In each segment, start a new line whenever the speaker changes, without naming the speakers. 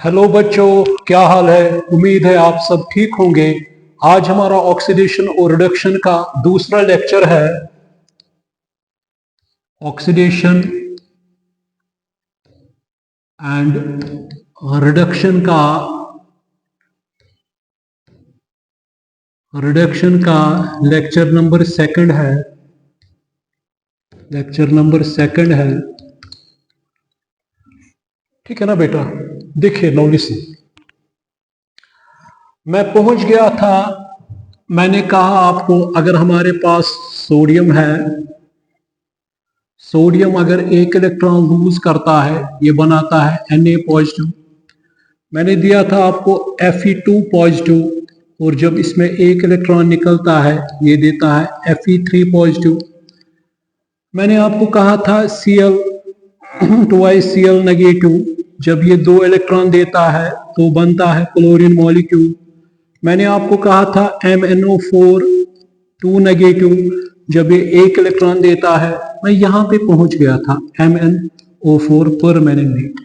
Hello बच्चों, क्या हाल है। उम्मीद है आप सब ठीक होंगे। आज हमारा ऑक्सीडेशन और रिडक्शन का दूसरा लेक्चर है। ऑक्सीडेशन एंड रिडक्शन का लेक्चर नंबर सेकंड है। ठीक है ना बेटा। देखिए नौली से मैं पहुंच गया था। मैंने कहा आपको, अगर हमारे पास सोडियम अगर एक इलेक्ट्रॉन लूज करता है, ये बनाता है Na पॉजिटिव। मैंने दिया था आपको Fe2 पॉजिटिव, और जब इसमें एक इलेक्ट्रॉन निकलता है ये देता है Fe3 पॉजिटिव। मैंने आपको कहा था Cl ट्वाइस Cl नेगेटिव, जब ये दो इलेक्ट्रॉन देता है तो बनता है क्लोरीन मॉलिक्यूल। मैंने आपको कहा था MnO4 2 नेगेटिव, जब ये एक इलेक्ट्रॉन देता है। मैं यहां पे पहुंच गया था MnO4 परमानेंट।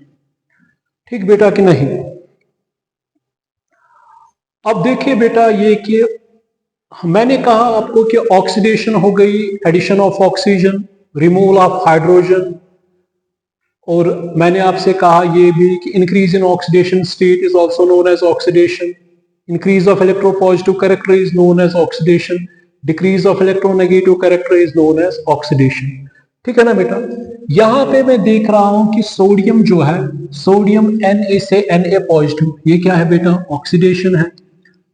ठीक बेटा कि नहीं। अब देखिए बेटा, ये कि मैंने कहा आपको कि ऑक्सीडेशन हो गई, addition of oxygen, removal of hydrogen, और मैंने आपसे कहा ये भी कि increase in oxidation state is also known as oxidation, increase of electropositive character is known as oxidation, decrease of electronegative character is known as oxidation. ठीक है ना बेटा। यहां पे मैं देख रहा हूं कि सोडियम जो है, सोडियम Na से Na पॉजिटिव, ये क्या है बेटा, ऑक्सीडेशन है।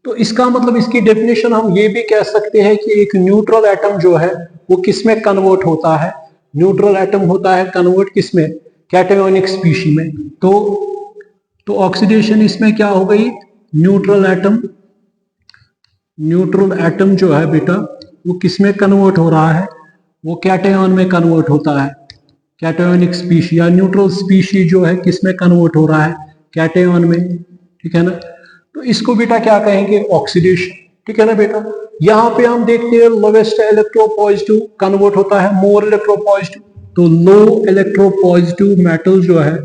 तो इसका मतलब, इसकी डेफिनेशन हम ये भी कह सकते हैं कि एक न्यूट्रल एटम जो है वो किसमें कन्वर्ट होता है। न्यूट्रल एटम होता है कन्वर्ट किसमें, कैटायोनिक स्पीशी में। तो ऑक्सीडेशन इसमें क्या हो गई, न्यूट्रल एटम जो है बेटा वो किसमें कन्वर्ट हो रहा है, वो कैटायन में कन्वर्ट होता है। कैटायोनिक स्पीशी या न्यूट्रल स्पीशी जो है किसमें कन्वर्ट हो रहा है, कैटायन में। ठीक है ना। तो इसको बेटा क्या कहेंगे, ऑक्सीडेशन। ठीक है ना बेटा। यहां पे हम देखते हैं लोवेस्ट इलेक्ट्रोपॉजिटिव कन्वर्ट होता है मोर इलेक्ट्रोपॉजिटिव। तो लो इलेक्ट्रोपॉजिटिव मेटल जो है,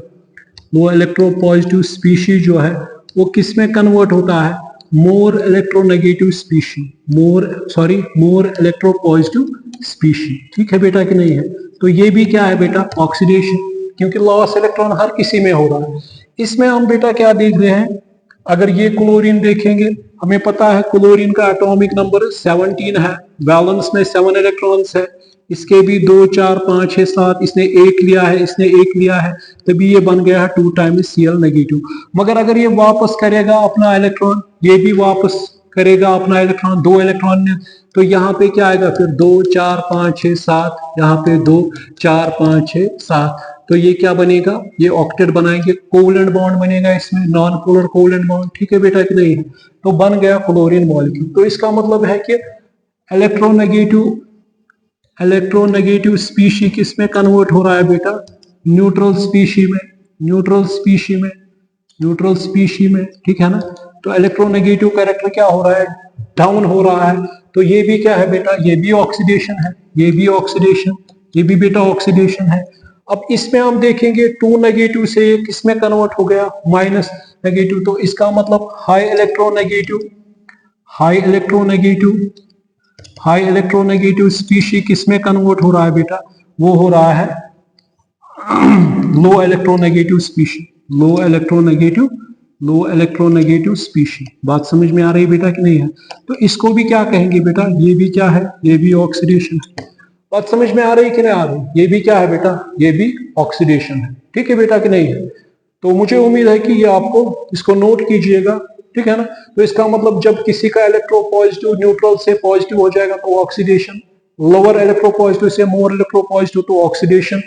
लो इलेक्ट्रोपॉजिटिव स्पीशी जो है वो किस में कन्वर्ट होता है, more electronegative species, more electropositive species. ठीक है बेटा कि नहीं है। तो ये भी क्या है बेटा, ऑक्सीडेशन, क्योंकि लॉस इलेक्ट्रॉन हर किसी में हो रहा है। इसमें हम बेटा क्या देख रहे हैं, अगर ये क्लोरीन देखेंगे, हमें पता है क्लोरीन का एटॉमिक नंबर 17 है, वैलेंस में 7 इलेक्ट्रॉन्स है। इसके भी 2 4 5 6 7, इसने एक लिया है, तभी ये बन गया है 2 टाइम्स Cl नेगेटिव। मगर अगर ये वापस करेगा अपना इलेक्ट्रॉन, ये भी वापस करेगा अपना इलेक्ट्रॉन, 2 इलेक्ट्रॉन ने, तो यहाँ पे क्या आएगा फिर 2 4 5 6 7, यहाँ पे 2 4 5 6 7। तो ये क्या बनेगा, ये ऑक्टेट बनाएंगे, कोवलेंट बॉन्ड बनेगा इसमें, नॉन पोलर कोवलेंट बॉन्ड। ठीक है बेटा कि नहीं है। तो बन गया क्लोरीन मॉलिक्यूल। तो इसका मतलब है कि इलेक्ट्रोनेगेटिव स्पीशी किस में कन्वर्ट हो रहा है बेटा, न्यूट्रल स्पीशी में। ठीक है ना। तो इलेक्ट्रोनेगेटिव कैरेक्टर क्या हो रहा है, डाउन हो रहा है। तो ये भी क्या है बेटा, ये भी ऑक्सीडेशन है, ये भी बेटा ऑक्सीडेशन है। अब इसमें हम देखेंगे 2 नेगेटिव से ये किसमें कन्वर्ट हो गया, माइनस नेगेटिव। तो इसका मतलब हाई इलेक्ट्रोनेगेटिव स्पीशी किसमें कन्वर्ट हो रहा है बेटा, वो हो रहा है लो इलेक्ट्रोनेगेटिव स्पीशी। बात समझ में आ रही है बेटा कि नहीं है। तो इसको भी क्या कहेंगे बेटा, ये भी क्या है, ये भी ऑक्सीडेशन है। बात समझ में आ रही कि नहीं आ रही, ये भी क्या है बेटा, ये भी ऑक्सीडेशन है। ठीक है बेटा कि नहीं है। तो मुझे उम्मीद है कि ये आपको, इसको नोट कीजिएगा। ठीक है ना। तो इसका मतलब जब किसी का इलेक्ट्रोपॉजिटिव न्यूट्रल से पॉजिटिव हो जाएगा तो ऑक्सीडेशन, लोअर इलेक्ट्रोपॉजिटिव से मोर इलेक्ट्रोपॉजिटिव तो ऑक्सीडेशन,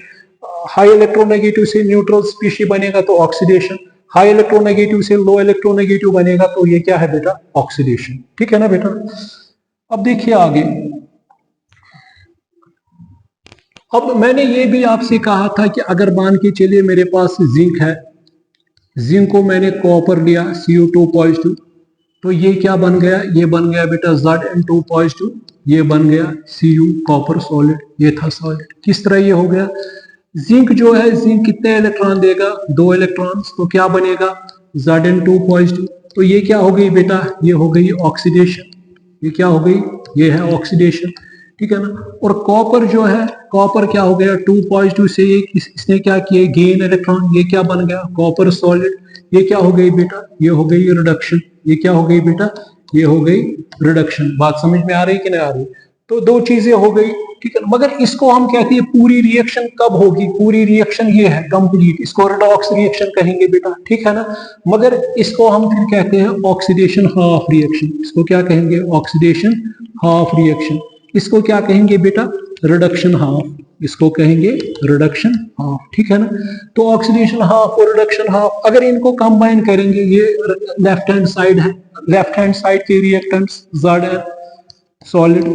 हाई इलेक्ट्रोनेगेटिव से न्यूट्रल स्पीशी बनेगा तो ऑक्सीडेशन, हाई इलेक्ट्रोनेगेटिव से लो इलेक्ट्रोनेगेटिव बनेगा तो ये क्या है बेटा, ऑक्सीडेशन। ठीक है ना बेटा। अब देखिए आगे। अब मैंने ये भी आपसे कहा था कि अगर मान के चलिए मेरे पास जिंक है, जिंक को मैंने कॉपर लिया CO2 पॉजिटिव, तो ये क्या बन गया, ये बन गया बेटा Zn2 पॉजिटिव, ये बन गया Cu कॉपर सॉलिड, ये था सॉलिड। किस तरह ये हो गया, जिंक जो है, जिंक कितने इलेक्ट्रॉन देगा, 2 इलेक्ट्रॉन्स। तो क्या बनेगा, Zn2 पॉजिटिव, तो ये क्या हो गई बेटा, ये हो गई ऑक्सीडेशन, ये क्या हो गई, ये है ऑक्सीडेशन, ठीक है ना। और कॉपर जो है, कॉपर क्या हो गया, 2 पॉजिटिव से ये इसने क्या किया, गेन इलेक्ट्रॉन, ये क्या बन गया, कॉपर सॉलिड, ये क्या हो गई बेटा, ये हो गई रिडक्शन, ये क्या हो गई बेटा, ये हो गई रिडक्शन। बात समझ में आ रही कि नहीं आ रही। तो दो चीजें हो गई, ठीक है, मगर इसको हम कहते हैं पूरी रिएक्शन कब होगी, पूरी रिएक्शन ये है कंप्लीट, इसको रिडॉक्स रिएक्शन कहेंगे बेटा, ठीक है ना। मगर इसको हम फिर कहते हैं ऑक्सीडेशन हाफ रिएक्शन, इसको क्या कहेंगे, ऑक्सीडेशन हाफ रिएक्शन, इसको क्या कहेंगे बेटा, रिडक्शन हाफ, इसको कहेंगे रिडक्शन हाफ, ठीक है ना। तो ऑक्सीडेशन हाफ और रिडक्शन हाफ अगर इनको कंबाइन करेंगे, ये लेफ्ट हैंड साइड है, लेफ्ट हैंड साइड के रिएक्टेंट्स Zn सॉलिड,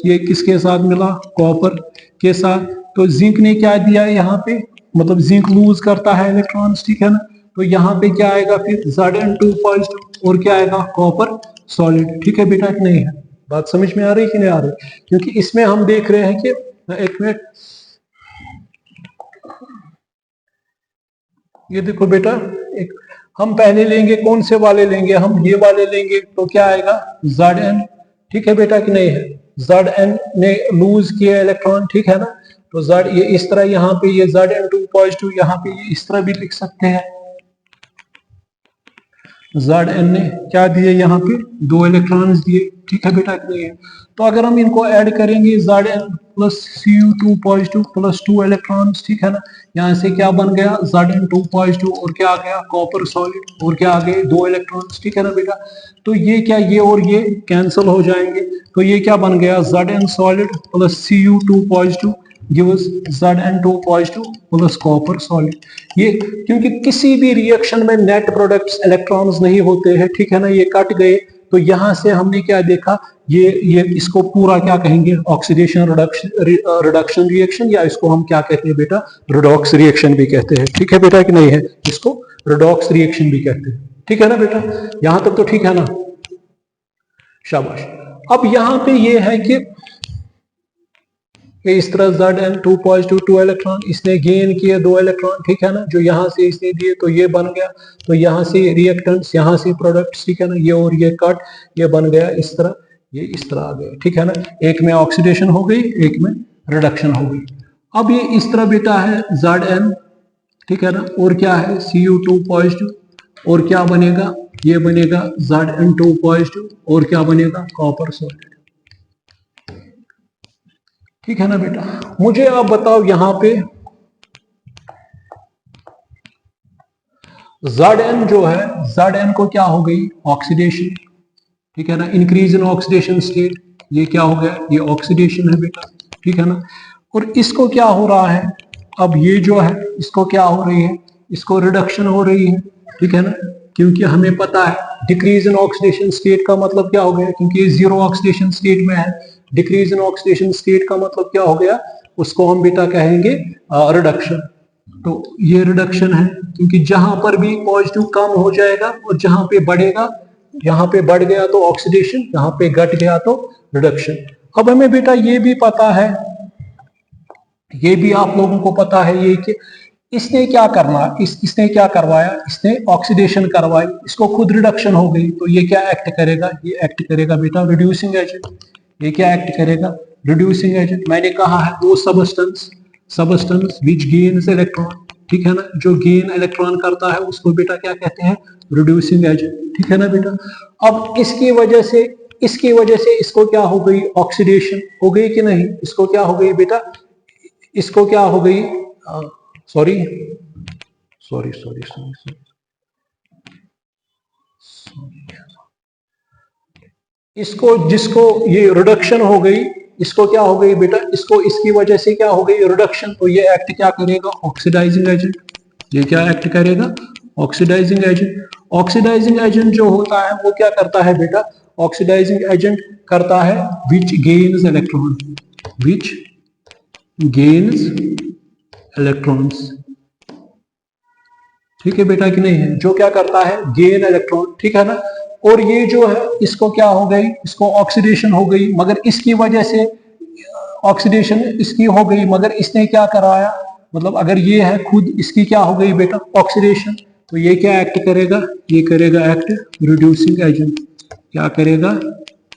ये किसके साथ मिला, कॉपर के साथ, तो जिंक ने क्या दिया है यहाँ पे, मतलब जिंक लूज करता है इलेक्ट्रॉन्स, ठीक है ना। तो यहाँ पे क्या आएगा फिर Zn2 पॉजिटिव और क्या आएगा, कॉपर सॉलिड, ठीक है बेटा कि नहीं है। बात समझ में आ रही कि नहीं आ रही, क्योंकि इसमें हम देख रहे हैं कि, एक मिनट, ये देखो बेटा, एक हम पहले लेंगे, कौन से वाले लेंगे, हम ये वाले लेंगे, तो क्या आएगा Zn, ठीक है बेटा कि नहीं है। Zn ने लूज किया इलेक्ट्रॉन, ठीक है ना, तो Z ये इस तरह, यहाँ पे ये Zn2 पॉजिटिव, यहाँ पे ये इस तरह भी लिख सकते हैं, Zn ने क्या दिए, यहाँ पे 2 इलेक्ट्रॉन्स दिए, ठीक है बेटा कि नहीं है। तो अगर हम इनको ऐड करेंगे, Zn plus Cu2 positive plus 2 electrons, ठीक है ना, यहाँ से क्या बन गया, Zn2 पॉजिटिव और क्या आ गया, कॉपर सॉलिड, और क्या आ गए, 2 इलेक्ट्रॉन्स, ठीक है ना बेटा। तो ये क्या, ये और ये कैंसिल हो जाएंगे, तो ये क्या बन गया, Zn solid plus Cu2 positive gives Zn2 positive plus copper solid. ये क्योंकि किसी भी रिएक्शन में नेट प्रोडक्ट्स इलेक्ट्रॉन्स नहीं होते हैं, ठीक है ना, ये कट गए, तो यहां से हमने क्या देखा, ये इसको पूरा क्या कहेंगे, ऑक्सीडेशन रिडक्शन रिएक्शन, या इसको हम क्या कहते हैं बेटा, रिडॉक्स रिएक्शन भी कहते हैं, ठीक है बेटा कि नहीं है, इसको रिडॉक्स रिएक्शन भी कहते हैं, ठीक है ना बेटा, यहां तक तो ठीक है ना, शाबाश। अब यहां पे ये है कि इस तरह Zn2 पॉजिटिव 2 इलेक्ट्रॉन, इसने गेन किए 2 इलेक्ट्रॉन, ठीक है ना, जो यहां से इसने दिए, तो ये बन गया, तो यहां से रिएक्टेंट्स, यहां से प्रोडक्ट्स, ठीक है ना, ये और ये कट, ये बन गया इस तरह, ये इस तरह आ गया, ठीक है ना, एक में ऑक्सीडेशन हो गई, एक में रिडक्शन हो गई। अब ये इस तरह बेटा है Zn, ठीक है ना, और क्या है Cu2 पॉजिटिव, और क्या बनेगा, ये बनेगा Zn2 पॉजिटिव, और क्या बनेगा, कॉपर सॉलिड, ठीक है ना बेटा। मुझे आप बताओ यहां पे Zn जो है, Zn को क्या हो गई, ऑक्सीडेशन, ठीक है ना, इंक्रीज इन ऑक्सीडेशन स्टेट, ये क्या हो गया, ये ऑक्सीडेशन है बेटा, ठीक है ना। और इसको क्या हो रहा है, अब ये जो है, इसको क्या हो रही है, इसको रिडक्शन हो रही है, ठीक है ना, क्योंकि हमें पता है डिक्रीज इन ऑक्सीडेशन स्टेट का मतलब क्या हो गया, क्योंकि जीरो ऑक्सीडेशन स्टेट में है, डिक्रीज इन ऑक्सीडेशन स्टेट का मतलब क्या हो गया, उसको हम बेटा कहेंगे रिडक्शन। तो ये रिडक्शन है, क्योंकि जहां पर भी पॉजिटिव कम हो जाएगा और जहां पे बढ़ेगा, यहाँ पे बढ़ गया तो ऑक्सीडेशन, यहाँ पे घट गया तो रिडक्शन। अब हमें बेटा ये भी पता है, ये भी आप लोगों को पता है ये कि इसने क्या करना, इसने क्या करवाया, इसने ऑक्सीडेशन करवाई, इसको खुद रिडक्शन हो गई, तो ये क्या एक्ट करेगा, ये एक्ट करेगा बेटा रिड्यूसिंग एजेंट। ये क्या एक्ट करेगा, रिड्यूसिंग एजेंट। मैंने कहा है वो सबस्टेंस विच गेन्स इलेक्ट्रॉन, ठीक है ना, जो गेन इलेक्ट्रॉन करता है उसको बेटा क्या कहते हैं, रिड्यूसिंग एजेंट, ठीक है ना बेटा। अब इसकी वजह से इसको क्या हो गई, ऑक्सीडेशन हो गई कि नहीं, इसको क्या हो गई बेटा, इसको क्या हो गई, सॉरी, इसको, जिसको ये रिडक्शन हो गई, इसको क्या हो गई बेटा, इसको इसकी वजह से क्या हो गई, रिडक्शन, तो ये एक्ट क्या करेगा, ऑक्सीडाइजिंग एजेंट। ये क्या एक्ट करेगा, ऑक्सीडाइजिंग एजेंट। ऑक्सीडाइजिंग एजेंट जो होता है वो क्या करता है बेटा, ऑक्सीडाइजिंग एजेंट करता है विच गेन्स इलेक्ट्रॉन, विच गेन्स इलेक्ट्रॉन्स, ठीक है बेटा कि नहीं है, जो क्या करता है, गेन इलेक्ट्रॉन, ठीक है ना। और ये जो है, इसको क्या हो गई, इसको ऑक्सीडेशन हो गई, मगर इसकी वजह से ऑक्सीडेशन इसकी हो गई, मगर इसने क्या कराया, मतलब अगर ये है खुद, इसकी क्या हो गई बेटा, ऑक्सीडेशन, तो ये क्या एक्ट करेगा, ये करेगा एक्ट रिड्यूसिंग एजेंट। क्या करेगा,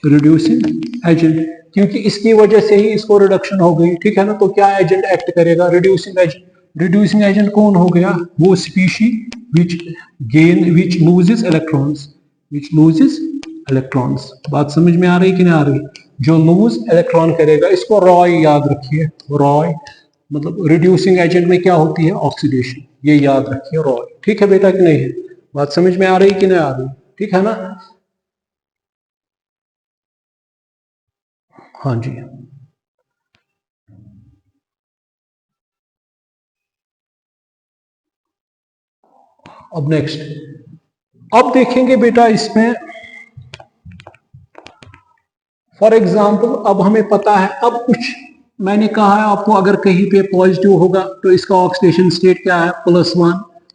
रिड्यूसिंग एजेंट, क्योंकि इसकी वजह से ही इसको रिडक्शन हो गई, ठीक है ना। तो क्या एजेंट एक्ट करेगा, रिड्यूसिंग एजेंट। रिड्यूसिंग एजेंट कौन हो गया, वो स्पीशी विच लूजेस इलेक्ट्रॉन्स, विच लूजेस इलेक्ट्रॉन्स। बात समझ में आ रही कि नहीं आ रही, जो लूज इलेक्ट्रॉन करेगा, इसको रॉय याद रखिए, रॉय मतलब रिड्यूसिंग एजेंट में क्या होती है, ऑक्सीडेशन, ये याद रखिए रॉय, ठीक है बेटा कि नहीं है। बात समझ में आ रही कि नहीं आ रही, ठीक है ना। हाँ जी, अब नेक्स्ट, अब देखेंगे बेटा इसमें फॉर एग्जाम्पल, अब हमें पता है, अब कुछ मैंने कहा है आपको, अगर कहीं पे पॉजिटिव होगा तो इसका ऑक्सीडेशन स्टेट क्या है, +1।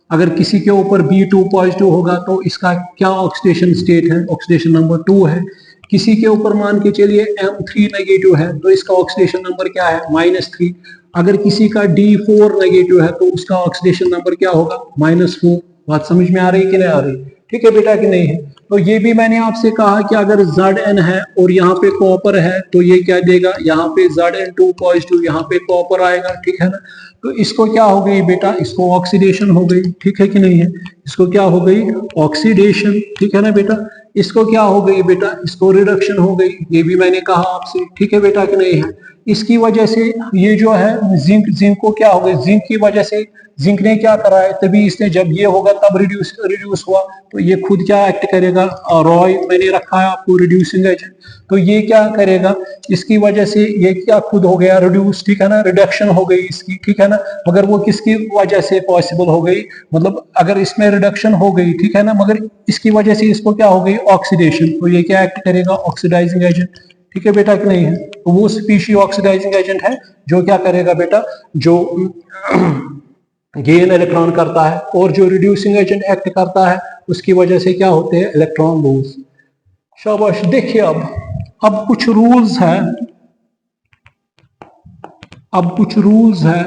अगर किसी के ऊपर B2 पॉजिटिव होगा तो इसका क्या ऑक्सीडेशन स्टेट है, ऑक्सीडेशन नंबर 2 है। किसी के ऊपर मान के चलिए M3 नेगेटिव है तो इसका ऑक्सीडेशन नंबर क्या है, -3। अगर किसी का D4 नेगेटिव है तो उसका ऑक्सीडेशन नंबर क्या होगा, -4। बात समझ में आ रही कि नहीं आ रही, ठीक है बेटा कि नहीं है। तो ये भी मैंने आपसे कहा कि अगर Zn है और यहाँ पे कॉपर है तो ये क्या देगा, यहाँ पे Zn2 पॉजिटिव, यहाँ पे कॉपर आएगा, ठीक है ना। तो इसको क्या हो गई बेटा, इसको ऑक्सीडेशन हो गई, ठीक है कि नहीं है। इसको क्या हो गई, ऑक्सीडेशन, ठीक है ना बेटा। इसको क्या हो गई बेटा, इसको रिडक्शन हो गई, ये भी मैंने कहा आपसे, ठीक है बेटा कि नहीं है। इसकी वजह से ये जो है जिंक को क्या हो गया, जिंक की वजह से, जिंक ने क्या करा है, तभी इसने जब ये होगा तब रिड्यूस हुआ, तो ये खुद क्या एक्ट करेगा, रॉय मैंने रखा है आपको रिड्यूसिंग एजेंट। तो ये क्या करेगा, इसकी वजह से ये क्या खुद हो गया रिड्यूस, ठीक है ना, रिडक्शन हो गई इसकी, ठीक है ना। मगर वो किसकी वजह से पॉसिबल हो गई, मतलब अगर इसमें रिडक्शन हो गई, ठीक है ना, मगर इसकी वजह से इसको क्या हो गई, ऑक्सीडेशन। तो ये क्या एक्ट करेगा, ऑक्सीडाइजिंग एजेंट, ठीक है बेटा कि नहीं है। तो वो स्पीशी ऑक्सीडाइजिंग एजेंट है जो क्या करेगा बेटा, जो गेन इलेक्ट्रॉन करता है, और जो रिड्यूसिंग एजेंट एक्ट करता है उसकी वजह से क्या होते हैं, इलेक्ट्रॉन लूज। शाबाश। देखिए अब कुछ रूल्स है, अब कुछ रूल्स है,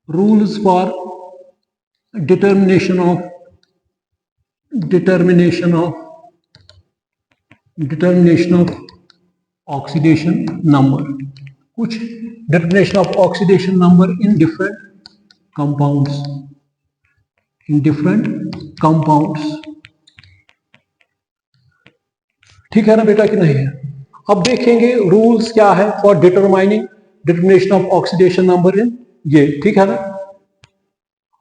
rules for determination of oxidation number, कुछ determination of oxidation number in different compounds, ठीक है ना बेटा कि नहीं है। अब देखेंगे रूल्स क्या है for determination of oxidation number इन ये, ठीक है ना।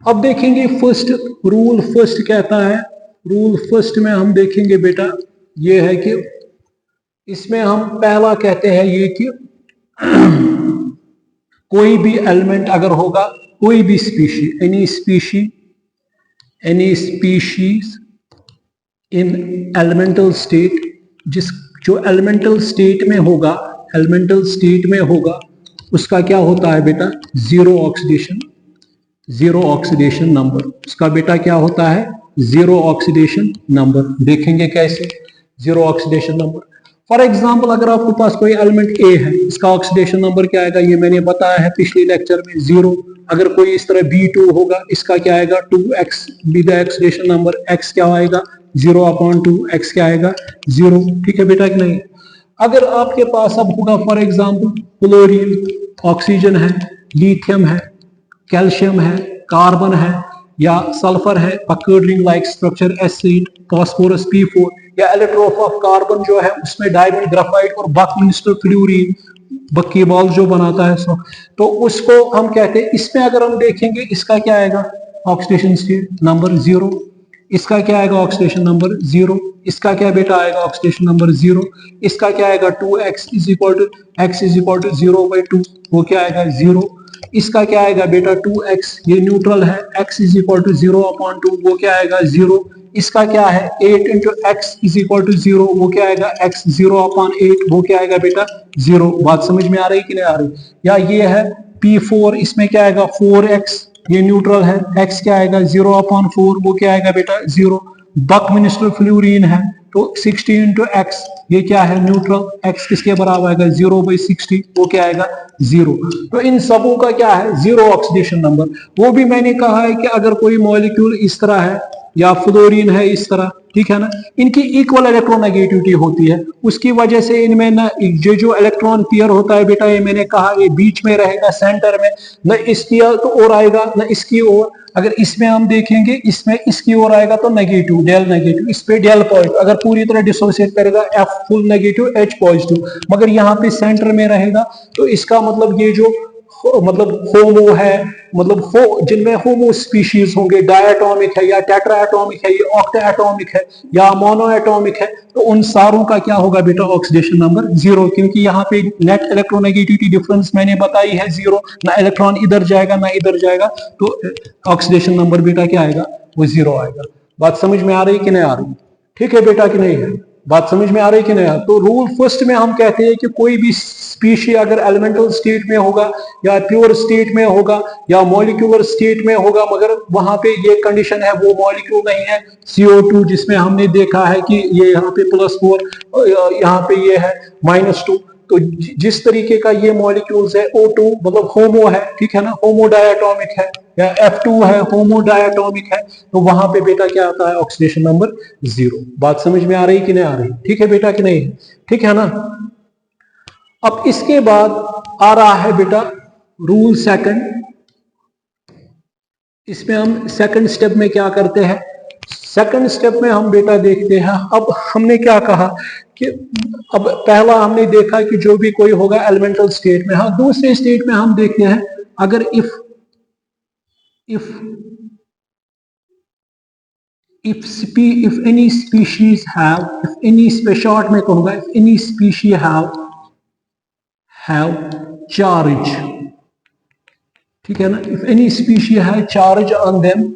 अब देखेंगे फर्स्ट रूल, फर्स्ट कहता है, रूल फर्स्ट में हम देखेंगे बेटा ये है कि इसमें हम पहला कहते हैं ये कि कोई भी एलिमेंट अगर होगा, कोई भी species, any species in elemental state, जो एलिमेंटल स्टेट में होगा, उसका क्या होता है बेटा, जीरो ऑक्सीडेशन नंबर। उसका बेटा क्या होता है, जीरो ऑक्सीडेशन नंबर। देखेंगे कैसे zero oxidation number. For example, अगर आपके पास कोई एलिमेंट ए है, इसका ऑक्सीडेशन नंबर क्या आएगा, ये मैंने बताया है पिछले लेक्चर में, 0। अगर कोई इस तरह B2 होगा, इसका क्या आएगा, 2x B the oxidation number, x क्या आएगा, 0/2, x क्या आएगा, 0, ठीक है बेटा कि नहीं। अगर आपके पास अब होगा फॉर एग्जाम्पल क्लोरीन, ऑक्सीजन है, लिथियम है, कैल्शियम है, कार्बन है, या सल्फर है, occurred ring like structure H3, phosphorus P4, या एलेट्रोफ ऑफ कार्बन जो है उसमें डायमंड, ग्राफाइट और बकमिंस्टर फ्लूरीन, बक्की बॉल जो बनाता है सो, तो उसको हम कहते हैं। इसमें अगर हम देखेंगे इसका क्या आएगा, ऑक्सीडेशन स्टेट नंबर 0, इसका क्या आएगा, ऑक्सीडेशन नंबर 0, इसका क्या बेटा आएगा, ऑक्सीडेशन नंबर 0, इसका क्या आएगा, 2x = x = 0/2, वो क्या आएगा 0, इसका क्या आएगा बेटा 2x, ये न्यूट्रल है, x = 0/2, वो क्या आएगा 0, इसका क्या है 8 × x = 0, वो क्या आएगा x 0/8, वो क्या आएगा बेटा 0। बात समझ में आ रही कि नहीं आ रही। या ये है P4, इसमें क्या आएगा 4x, ये न्यूट्रल है, x क्या आएगा 0/4, वो क्या आएगा बेटा 0। बकमिनिस्टर फ्लोरीन है तो 60 इंटू एक्स, ये क्या है न्यूट्रल, एक्स किसके बराबर आएगा 0/60, वो क्या आएगा 0। तो इन सबों का क्या है 0 ऑक्सीडेशन नंबर। वो भी मैंने कहा है कि अगर कोई मॉलिक्यूल इस तरह है या फ्लोरीन है इस तरह, ठीक है ना, इनकी इक्वल इलेक्ट्रोनेगेटिविटी होती है, उसकी वजह से इनमें ना ये जो इलेक्ट्रॉन पेयर होता है बेटा, ये मैंने कहा ये बीच में रहेगा सेंटर में, न इसकी ओर आएगा न इसकी ओर। अगर इसमें हम देखेंगे इसमें इसकी ओर आएगा तो नेगेटिव, डेल नेगेटिव, इस पे डेल पॉजिटिव, अगर पूरी तरह डिसोसिएट करेगा F full negative H positive, मगर यहाँ पे सेंटर में रहेगा तो इसका मतलब ये जो मतलब होमो है, मतलब जिनमें होमो स्पीशीज होंगे, डायटोमिक है या टेट्राएटॉमिक है, ये ऑक्टाएटॉमिक है या मोनोएटॉमिक है, तो उन सारों का क्या होगा बेटा ऑक्सीडेशन नंबर 0, क्योंकि यहाँ पे नेट इलेक्ट्रोनेगेटिविटी डिफरेंस मैंने बताई है 0, ना इलेक्ट्रॉन इधर जाएगा ना इधर जाएगा, तो ऑक्सीडेशन नंबर बेटा क्या आएगा वो 0 आएगा। बात समझ में आ रही कि नहीं आ रही? ठीक है बेटा कि नहीं है? बात समझ में आ रही कि नहीं? तो रूल फर्स्ट में हम कहते हैं कि कोई भी स्पीशी अगर एलिमेंटल स्टेट में होगा या प्योर स्टेट में होगा या मॉलिक्यूलर स्टेट में होगा, मगर वहां पे ये कंडीशन है वो मॉलिक्यूल नहीं है CO2, जिसमें हमने देखा है कि ये यहाँ पे +4, यहाँ पे ये है -2, तो जिस तरीके का ये मॉलिक्यूल्स है O2 मतलब होमो है, ठीक है ना, होमो डायटोमिक है, या F2 है होमो डायटोमिक है, तो वहां पे बेटा क्या आता है ऑक्सीडेशन नंबर 0। बात समझ में आ रही कि नहीं आ रही? ठीक है बेटा कि नहीं है? ठीक है ना। अब इसके बाद आ रहा है बेटा रूल सेकंड। इसमें हम सेकंड स्टेप में क्या करते हैं, सेकंड स्टेप में हम बेटा देखते हैं, अब हमने क्या कहा कि अब पहला हमने देखा कि जो भी कोई होगा एलिमेंटल स्टेट में, हाँ दूसरे स्टेट में हम देखते हैं अगर if any species have, if any short में कहूंगा, if any species have charge, ठीक है ना, if any species have charge on them,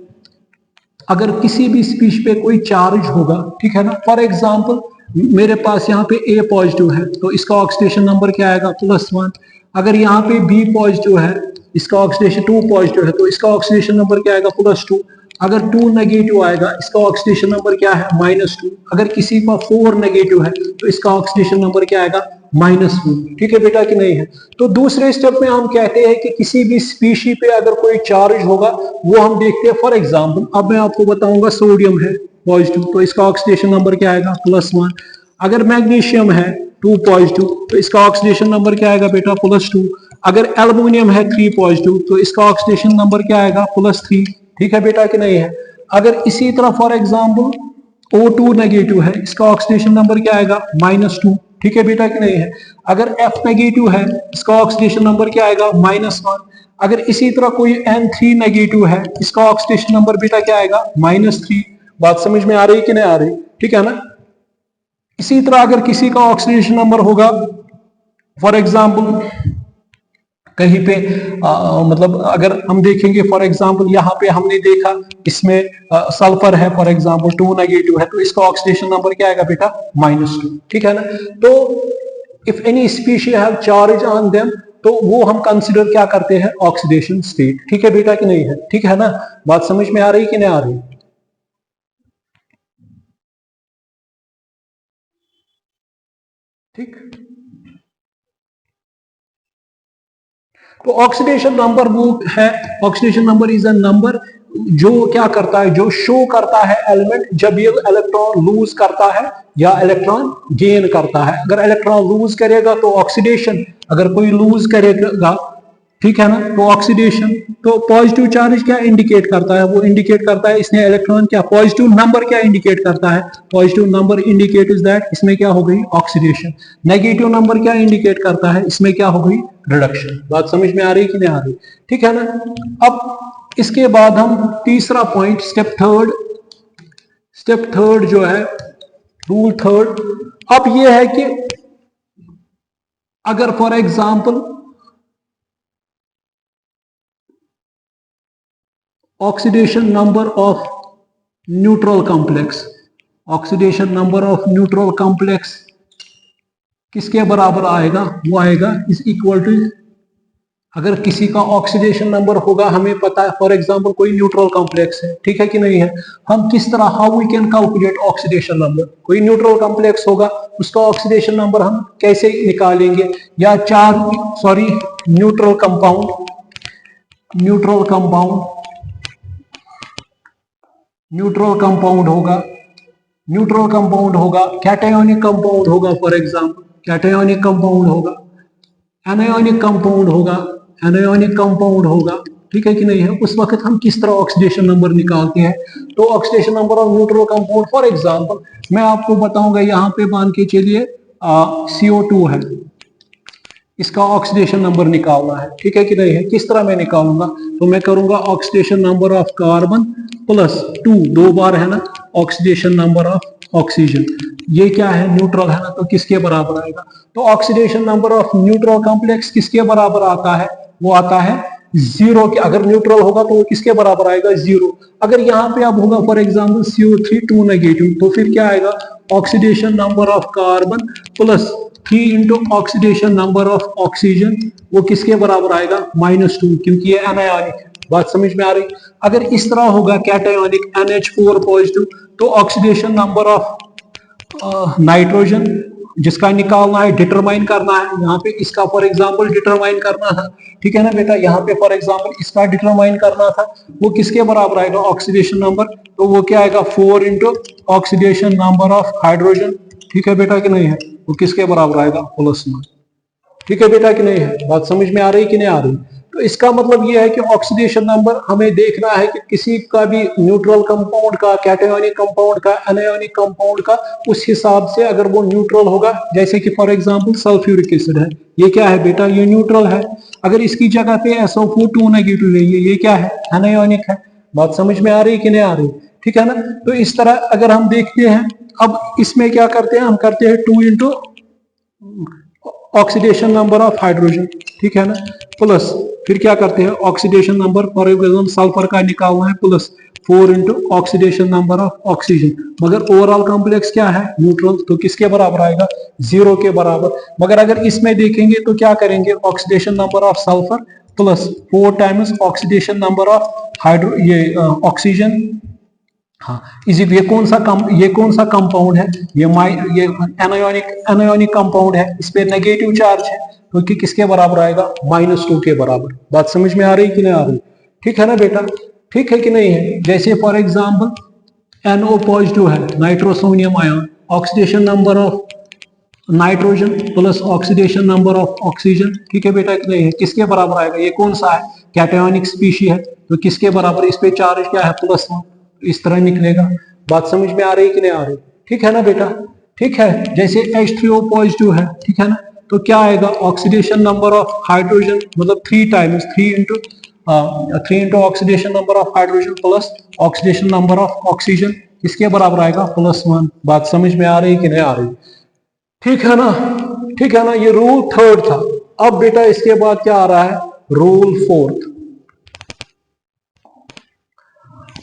अगर किसी भी स्पीश पे कोई चार्ज होगा, ठीक है ना, फॉर एग्जांपल मेरे पास यहाँ पे A पॉजिटिव है तो इसका ऑक्सीडेशन नंबर क्या आएगा +1, अगर यहाँ पे B पॉजिटिव है इसका ऑक्सीडेशन 2 पॉजिटिव है तो इसका ऑक्सीडेशन नंबर क्या आएगा +2, अगर 2 नेगेटिव आएगा इसका ऑक्सीडेशन नंबर क्या है -2, अगर किसी का 4 नेगेटिव है तो इसका ऑक्सीडेशन नंबर क्या आएगा -4। ठीक है बेटा कि नहीं है? तो दूसरे स्टेप में हम कहते हैं कि किसी भी स्पीशी पे अगर कोई चार्ज होगा वो हम देखते हैं, फॉर एग्जांपल अब मैं आपको बताऊंगा सोडियम है पॉजिटिव तो इसका ऑक्सीडेशन नंबर क्या आएगा +1, अगर मैग्नीशियम है 2 पॉजिटिव तो इसका ऑक्सीडेशन नंबर क्या आएगा बेटा +2, अगर एल्युमिनियम है 3 पॉजिटिव तो इसका ऑक्सीडेशन नंबर क्या आएगा +3। ठीक है बेटा कि नहीं है? अगर इसी तरह फॉर एग्जांपल O2 नेगेटिव है इसका ऑक्सीडेशन नंबर क्या आएगा -2। ठीक है बेटा कि नहीं है? अगर F नेगेटिव है इसका ऑक्सीडेशन नंबर क्या आएगा -1, अगर इसी तरह कोई N3 नेगेटिव है इसका ऑक्सीडेशन नंबर बेटा क्या आएगा -3। बात समझ में आ रही कि नहीं आ रही? ठीक है ना। इसी तरह अगर किसी का ऑक्सीडेशन नंबर होगा फॉर एग्जांपल कहीं पे मतलब अगर हम देखेंगे फॉर एग्जांपल यहाँ पे हमने देखा इसमें सल्फर है फॉर एग्जांपल 2 नेगेटिव है तो इसका ऑक्सीडेशन नंबर क्या आएगा बेटा -2। ठीक है ना। तो if any species have charge on them तो वो हम कंसिडर क्या करते हैं ऑक्सीडेशन स्टेट। ठीक है बेटा कि नहीं है? ठीक है ना। बात समझ में आ रही कि नहीं आ रही? ठीक। तो ऑक्सीडेशन नंबर वो है, oxidation number is a number जो क्या करता है, जो शो करता है एलिमेंट जब ये इलेक्ट्रॉन लूज करता है या इलेक्ट्रॉन गेन करता है। अगर इलेक्ट्रॉन लूज करेगा तो ऑक्सीडेशन, अगर कोई लूज करेगा ठीक है ना तो ऑक्सीडेशन। तो पॉजिटिव चार्ज क्या इंडिकेट करता है, वो इंडिकेट करता है इसने इलेक्ट्रॉन क्या, पॉजिटिव नंबर क्या इंडिकेट करता है, positive number indicate is that इसमें क्या हो गई ऑक्सीडेशन। नेगेटिव नंबर क्या इंडिकेट करता है, इसमें क्या हो गई रिडक्शन। बात समझ में आ रही कि नहीं आ रही? ठीक है ना। अब इसके बाद हम तीसरा पॉइंट स्टेप थर्ड जो है रूल थर्ड, अब ये है कि अगर for example oxidation number of neutral complex, oxidation number of neutral complex किसके बराबर आएगा, वो आएगा इज इक्वल टू अगर किसी का ऑक्सीडेशन नंबर होगा, हमें पता है फॉर एग्जांपल कोई न्यूट्रल कॉम्प्लेक्स है, ठीक है कि नहीं है, हम किस तरह how we can calculate oxidation number, कोई न्यूट्रल कॉम्प्लेक्स होगा उसका ऑक्सीडेशन नंबर हम कैसे निकालेंगे, या न्यूट्रल कंपाउंड होगा, कैटायोनिक कंपाउंड होगा, फॉर एग्जांपल कैटायोनिक कंपाउंड होगा, एनायोनिक कंपाउंड होगा, ठीक है कि नहीं है। उस वक्त हम किस तरह ऑक्सीडेशन नंबर निकालते हैं, तो oxidation number of neutral compound, for example मैं आपको बताऊंगा, यहाँ पे मान के चलिए CO2 है, इसका ऑक्सीडेशन नंबर निकालना है, ठीक है कि नहीं है। किस तरह मैं निकालूंगा, तो मैं करूंगा oxidation number of carbon plus 2, 2 बार है ना, ऑक्सीडेशन नंबर ऑफ ऑक्सीजन, ये क्या है न्यूट्रल है ना, तो किसके बराबर आएगा, तो oxidation number of neutral complex किसके बराबर आता है, वो आता है 0 के, अगर न्यूट्रल होगा तो वो किसके बराबर आएगा 0। अगर यहाँ पे अब होगा फॉर एग्जांपल CO3 2 नेगेटिव, तो फिर क्या आएगा oxidation number of carbon plus 3 into oxidation number of oxygen, वो किसके बराबर आएगा -2, क्योंकि ये एनायोनिक है। बात समझ में आ रही। अगर इस तरह होगा कैटायोनिक NH4 पॉजिटिव, तो ऑक्सीडेशन नंबर ऑफ नाइट्रोजन जिसका निकालना है, डिटरमाइन करना है, यहाँ पे इसका फॉर एग्जांपल डिटरमाइन करना था, ठीक है ना बेटा, यहाँ पे फॉर एग्जांपल इसका डिटरमाइन करना था, वो किसके बराबर आएगा ऑक्सीडेशन नंबर, तो वो क्या आएगा 4 into oxidation number of hydrogen, ठीक है बेटा कि नहीं है, वो किसके बराबर आएगा +1, ठीक है बेटा कि नहीं है। बात समझ में आ रही कि नहीं आ रही। तो इसका मतलब ये है कि ऑक्सीडेशन नंबर हमें देखना है कि किसी का भी न्यूट्रल कंपाउंड का, कैटायोनिक कंपाउंड का, एनायोनिक कंपाउंड का, उस हिसाब से अगर वो न्यूट्रल होगा, जैसे कि फॉर एग्जांपल सल्फ्यूरिक एसिड है, ये क्या है बेटा, ये न्यूट्रल है। अगर इसकी जगह पे SO4 2 नेगेटिव लेंगे, ये क्या है एनायोनिक है। बात समझ में आ रही कि नहीं आ रही, ठीक है ना। तो इस तरह अगर हम देखते हैं, अब इसमें क्या करते हैं, हम करते हैं 2 into oxidation number of hydrogen, ठीक है ना, प्लस फिर क्या करते हैं oxidation number for example sulphur का निकालना है, plus 4 into oxidation number of oxygen, मगर ओवरऑल कॉम्प्लेक्स क्या है न्यूट्रल, तो किसके बराबर आएगा 0 के बराबर। मगर अगर इसमें देखेंगे तो क्या करेंगे, oxidation number of sulphur plus 4 times oxidation number of oxygen, हाँ ये कौन सा कंपाउंड है, ये एनायोनिक कंपाउंड है, इस पे नेगेटिव चार्ज है, तो किसके बराबर आएगा -2 के बराबर। बात समझ में आ रही कि नहीं आ रही, ठीक है ना बेटा, ठीक है कि नहीं है। जैसे फॉर एग्जांपल NO पॉजिटिव है, nitrosonium ion, oxidation number of nitrogen plus oxidation number of oxygen, ठीक है बेटा कि नहीं है, किसके बराबर आएगा, ये कौन सा है कैटायोनिक स्पीशी है, तो किसके बराबर, इस पे चार्ज क्या है +1, इस तरह निकलेगा। बात समझ में आ रही कि नहीं आ रही, ठीक है ना बेटा, ठीक है। जैसे H3O पॉजिटिव है, ठीक है ना, तो क्या आएगा ऑक्सीडेशन नंबर ऑफ हाइड्रोजन, मतलब 3 into oxidation number of hydrogen plus oxidation number of oxygen, किसके बराबर आएगा +1। बात समझ में आ रही कि नहीं आ रही, ठीक है ना, ठीक है ना। ये रूल 3rd था। अब बेटा इसके बाद क्या आ रहा है, रूल 4th।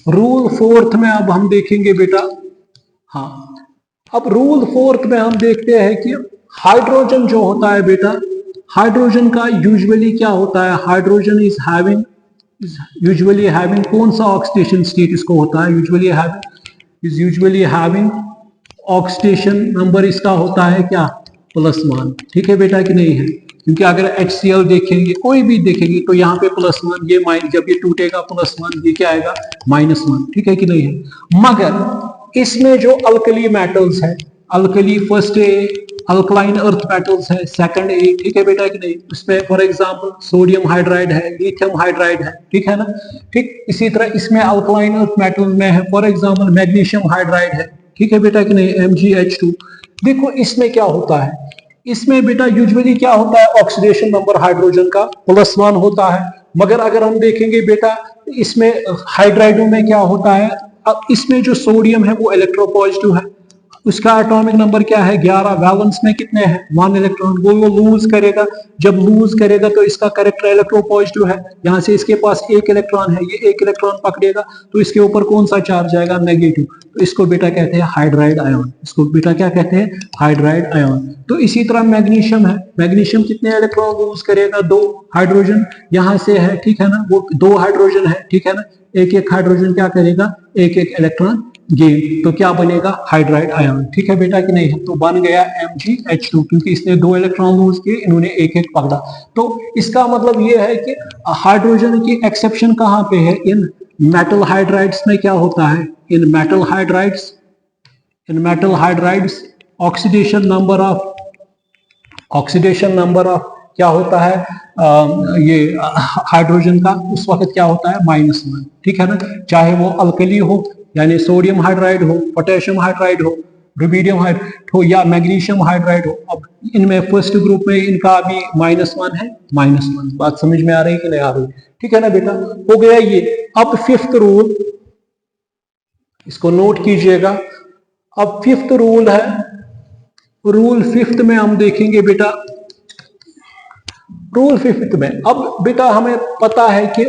रूल 4th में अब हम देखेंगे बेटा, हाँ अब रूल 4th में हम देखते हैं कि हाइड्रोजन जो होता है बेटा, हाइड्रोजन का यूजुअली क्या होता है, हाइड्रोजन इज हैविंग कौन सा ऑक्सीडेशन स्टेट इसको होता है, यूजुअली हैविंग ऑक्सीडेशन नंबर इसका होता है क्या +1, ठीक है बेटा कि नहीं है। क्योंकि अगर HCl देखेंगे, कोई भी देखेंगे, तो यहाँ पे +1, ये जब ये टूटेगा +1, ये क्या आएगा -1, ठीक है कि नहीं है। मगर इसमें जो अल्कली मेटल्स है, alkali first alkaline earth metals है, सेकंड ए, ठीक है बेटा कि नहीं, उसमें फॉर एग्जांपल सोडियम हाइड्राइड है, लिथियम हाइड्राइड है, ठीक है ना। ठीक इसी तरह इसमें अल्कलाइन अर्थ मेटल में है फॉर एग्जांपल मैग्नीशियम हाइड्राइड है, ठीक है बेटा कि नहीं, MgH2। देखो इसमें क्या होता है, इसमें बेटा यूजुअली क्या होता है, ऑक्सीडेशन नंबर हाइड्रोजन का +1 होता है। मगर अगर हम देखेंगे बेटा, इसमें हाइड्राइडों में क्या होता है, अब इसमें जो सोडियम है वो इलेक्ट्रोपॉजिटिव है, उसका एटॉमिक नंबर क्या है 11, वैलेंस में कितने हैं 1 इलेक्ट्रॉन, वो लूज करेगा, जब लूज करेगा तो इसका करेक्टर इलेक्ट्रोपॉजिटिव है, यहाँ से इसके पास 1 इलेक्ट्रॉन है, ये 1 इलेक्ट्रॉन पकड़ेगा तो इसके ऊपर कौन सा चार्ज आएगा नेगेटिव, तो इसको बेटा कहते हैं हाइड्राइड आयन, इसको बेटा क्या कहते हैं हाइड्राइड आयन। तो इसी तरह मैग्नीशियम है, मैग्नीशियम कितने इलेक्ट्रॉन लूज करेगा 2 हाइड्रोजन यहाँ से है, ठीक है ना, वो 2 हाइड्रोजन है, ठीक है ना, एक एक हाइड्रोजन क्या करेगा एक एक इलेक्ट्रॉन गेन, तो क्या बनेगा हाइड्राइड आयन, ठीक है बेटा कि नहीं है, तो बन गया MgH2 क्योंकि इसने 2 इलेक्ट्रॉन लूज किए, इन्होंने एक एक पकड़ा। तो इसका मतलब ये है कि हाइड्रोजन की एक्सेप्शन कहां पे है, इन मेटल हाइड्राइड्स में क्या होता है, इन metal hydrides oxidation number of क्या होता है ये हाइड्रोजन का उस वक्त क्या होता है -1, ठीक है ना, चाहे वो अल्कली हो यानी सोडियम हाइड्राइड हो, पोटेशियम हाइड्राइड हो, रुबिडियम हाइड्राइड हो या मैग्नीशियम हाइड्राइड हो। अब इनमें फर्स्ट ग्रुप में इनका अभी -1 है, -1, बात समझ में आ रही कि नहीं आ रही, ठीक है ना बेटा, हो गया ये। अब 5th रूल, इसको नोट कीजिएगा, अब 5th रूल है, रूल 5th में हम देखेंगे बेटा, रूल 5th में अब बेटा हमें पता है कि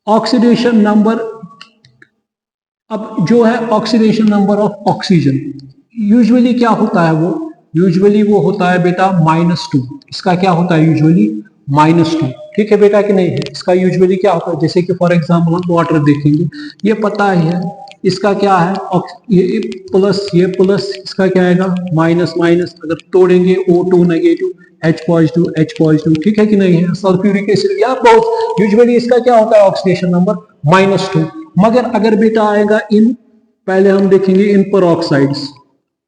ऑक्सीडेशन नंबर, अब जो है oxidation number of oxygen usually क्या होता है, वो यूजुअली वो होता है बेटा -2, इसका क्या होता है यूजुअली -2, ठीक है बेटा कि नहीं है, इसका यूजुअली क्या होता है, जैसे कि फॉर एग्जांपल हम वाटर देखेंगे, ये पता ही है इसका क्या है, ये प्लस ये प्लस, इसका क्या आएगा माइनस माइनस, अगर तोड़ेंगे O2 नेगेटिव, H पॉजिटिव, ठीक है कि नहीं है, सल्फ्यूरिक एसिड या बहुत यूजुअली इसका क्या होता है ऑक्सीडेशन नंबर -2। मगर अगर बेटा आएगा इन, पहले हम देखेंगे इन पेरोक्साइड्स,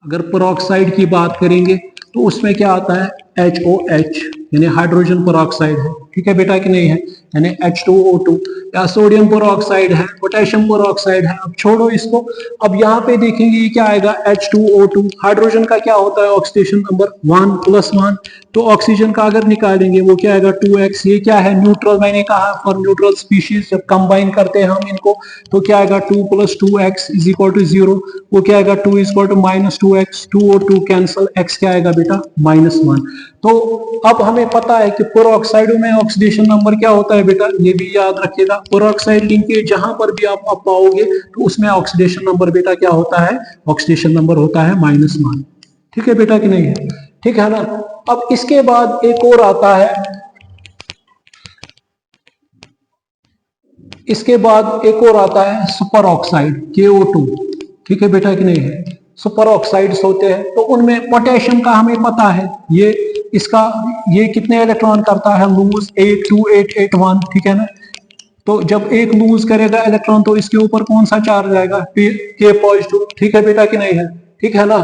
अगर पेरोक्साइड की बात करेंगे तो उसमें क्या आता है HOH यानी हाइड्रोजन पेरोक्साइड है, ठीक है बेटा कि नहीं है, यानी H2O2, या सोडियम पेरोक्साइड है, पोटेशियम पेरोक्साइड है। अब छोड़ो इसको, अब यहाँ पे देखेंगे ये क्या आएगा H2O2, हाइड्रोजन का क्या होता है ऑक्सीडेशन नंबर 1+1, तो ऑक्सीजन का अगर निकालेंगे वो क्या आएगा 2x, ये क्या है न्यूट्रल, मैंने कहा फॉर न्यूट्रल स्पीशीज जब कंबाइन करते हैं हम इनको तो क्या आएगा 2 + 2x = 0, वो क्या आएगा 2 = -2x, 2 और 2 कैंसिल, x क्या आएगा बेटा -1। तो अब हमें पता है कि पेरोक्साइडों में ऑक्सीडेशन नंबर क्या होता है बेटा, ये भी याद रखिएगा, पेरोक्साइड लिंकेज जहां पर भी आप पाओगे तो उसमें ऑक्सीडेशन नंबर बेटा क्या होता है, ऑक्सीडेशन नंबर होता है -1, ठीक है बेटा कि नहीं है, ठीक है ना। अब इसके बाद एक और आता है, इसके बाद एक और आता है सुपर ऑक्साइड KO2, ठीक है बेटा कि नहीं है, सुपर ऑक्साइड्स होते हैं तो उनमें पोटेशियम का हमें पता है, ये इसका ये कितने इलेक्ट्रॉन करता है लूज 8 2 8 8 1, ठीक है ना, तो जब एक लूज करेगा इलेक्ट्रॉन तो इसके ऊपर कौन सा चार्ज आएगा K पॉजिटिव, ठीक है बेटा कि नहीं है, ठीक है ना,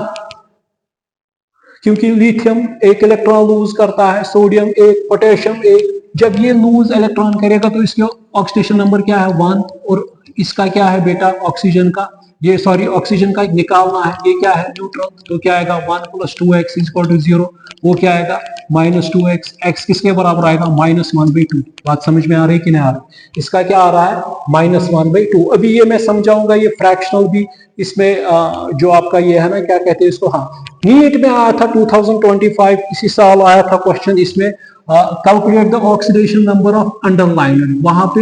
क्योंकि लिथियम एक इलेक्ट्रॉन लूज करता है, सोडियम एक, पोटेशियम एक, जब ये लूज इलेक्ट्रॉन करेगा तो इसके ऑक्सीडेशन नंबर क्या है 1, और इसका क्या है बेटा ऑक्सीजन का, ये सॉरी ऑक्सीजन का निकालना है, ये क्या है न्यूट्रल, तो क्या आएगा 1 + 2x = 0, वो क्या आएगा -2x, x किसके बराबर आएगा -1/2, बात समझ में आ रही है कि नहीं आ रही, इसका क्या आ रहा है -1/2। अभी ये मैं समझाऊंगा, ये फ्रैक्शनल भी इसमें जो आपका ये है ना क्या कहते हैं इसको, हाँ नीट में आया था 2025 इसी साल आया था क्वेश्चन, इसमें calculate the oxidation number of underlined, वहां पे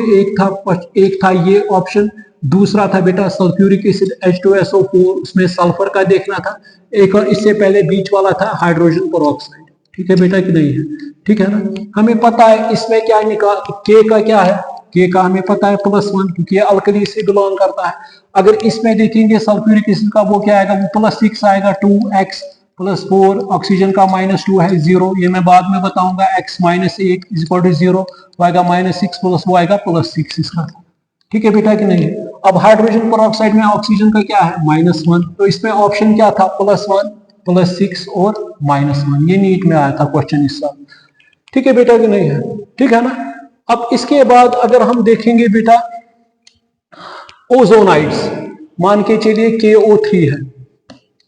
एक था ये ऑप्शन, दूसरा था बेटा सल्फ्यूरिक एसिड H2SO4, उसमें सल्फर का देखना था, एक और इससे पहले बीच वाला था हाइड्रोजन पेरोक्साइड, ठीक है बेटा कि नहीं है, ठीक है ना। हमें पता है इसमें क्या निकाल, K का क्या है, K का हमें पता है +1 क्योंकि ये अल्कली से बिलोंग करता है। अगर इसमें देखेंगे सल्फ्यूरिक एसिड का वो क्या आएगा, वो +6 आएगा, 2x + 4, ऑक्सीजन का -2 है 0, ये मैं बाद में बताऊंगा, x - 1 = 0, वो आएगा -6 प्लस वो आएगा +6 इसका, ठीक है बेटा कि नहीं। अब हाइड्रोजन पेरोक्साइड में ऑक्सीजन का क्या है -1, तो इसमें ऑप्शन क्या था +1 +6 और -1, ये नीट में आया था क्वेश्चन इस साल, ठीक है बेटा कि नहीं है, ठीक है ना। अब इसके बाद अगर हम देखेंगे बेटा ओजोनाइड्स, मान के चलिए KO3 है,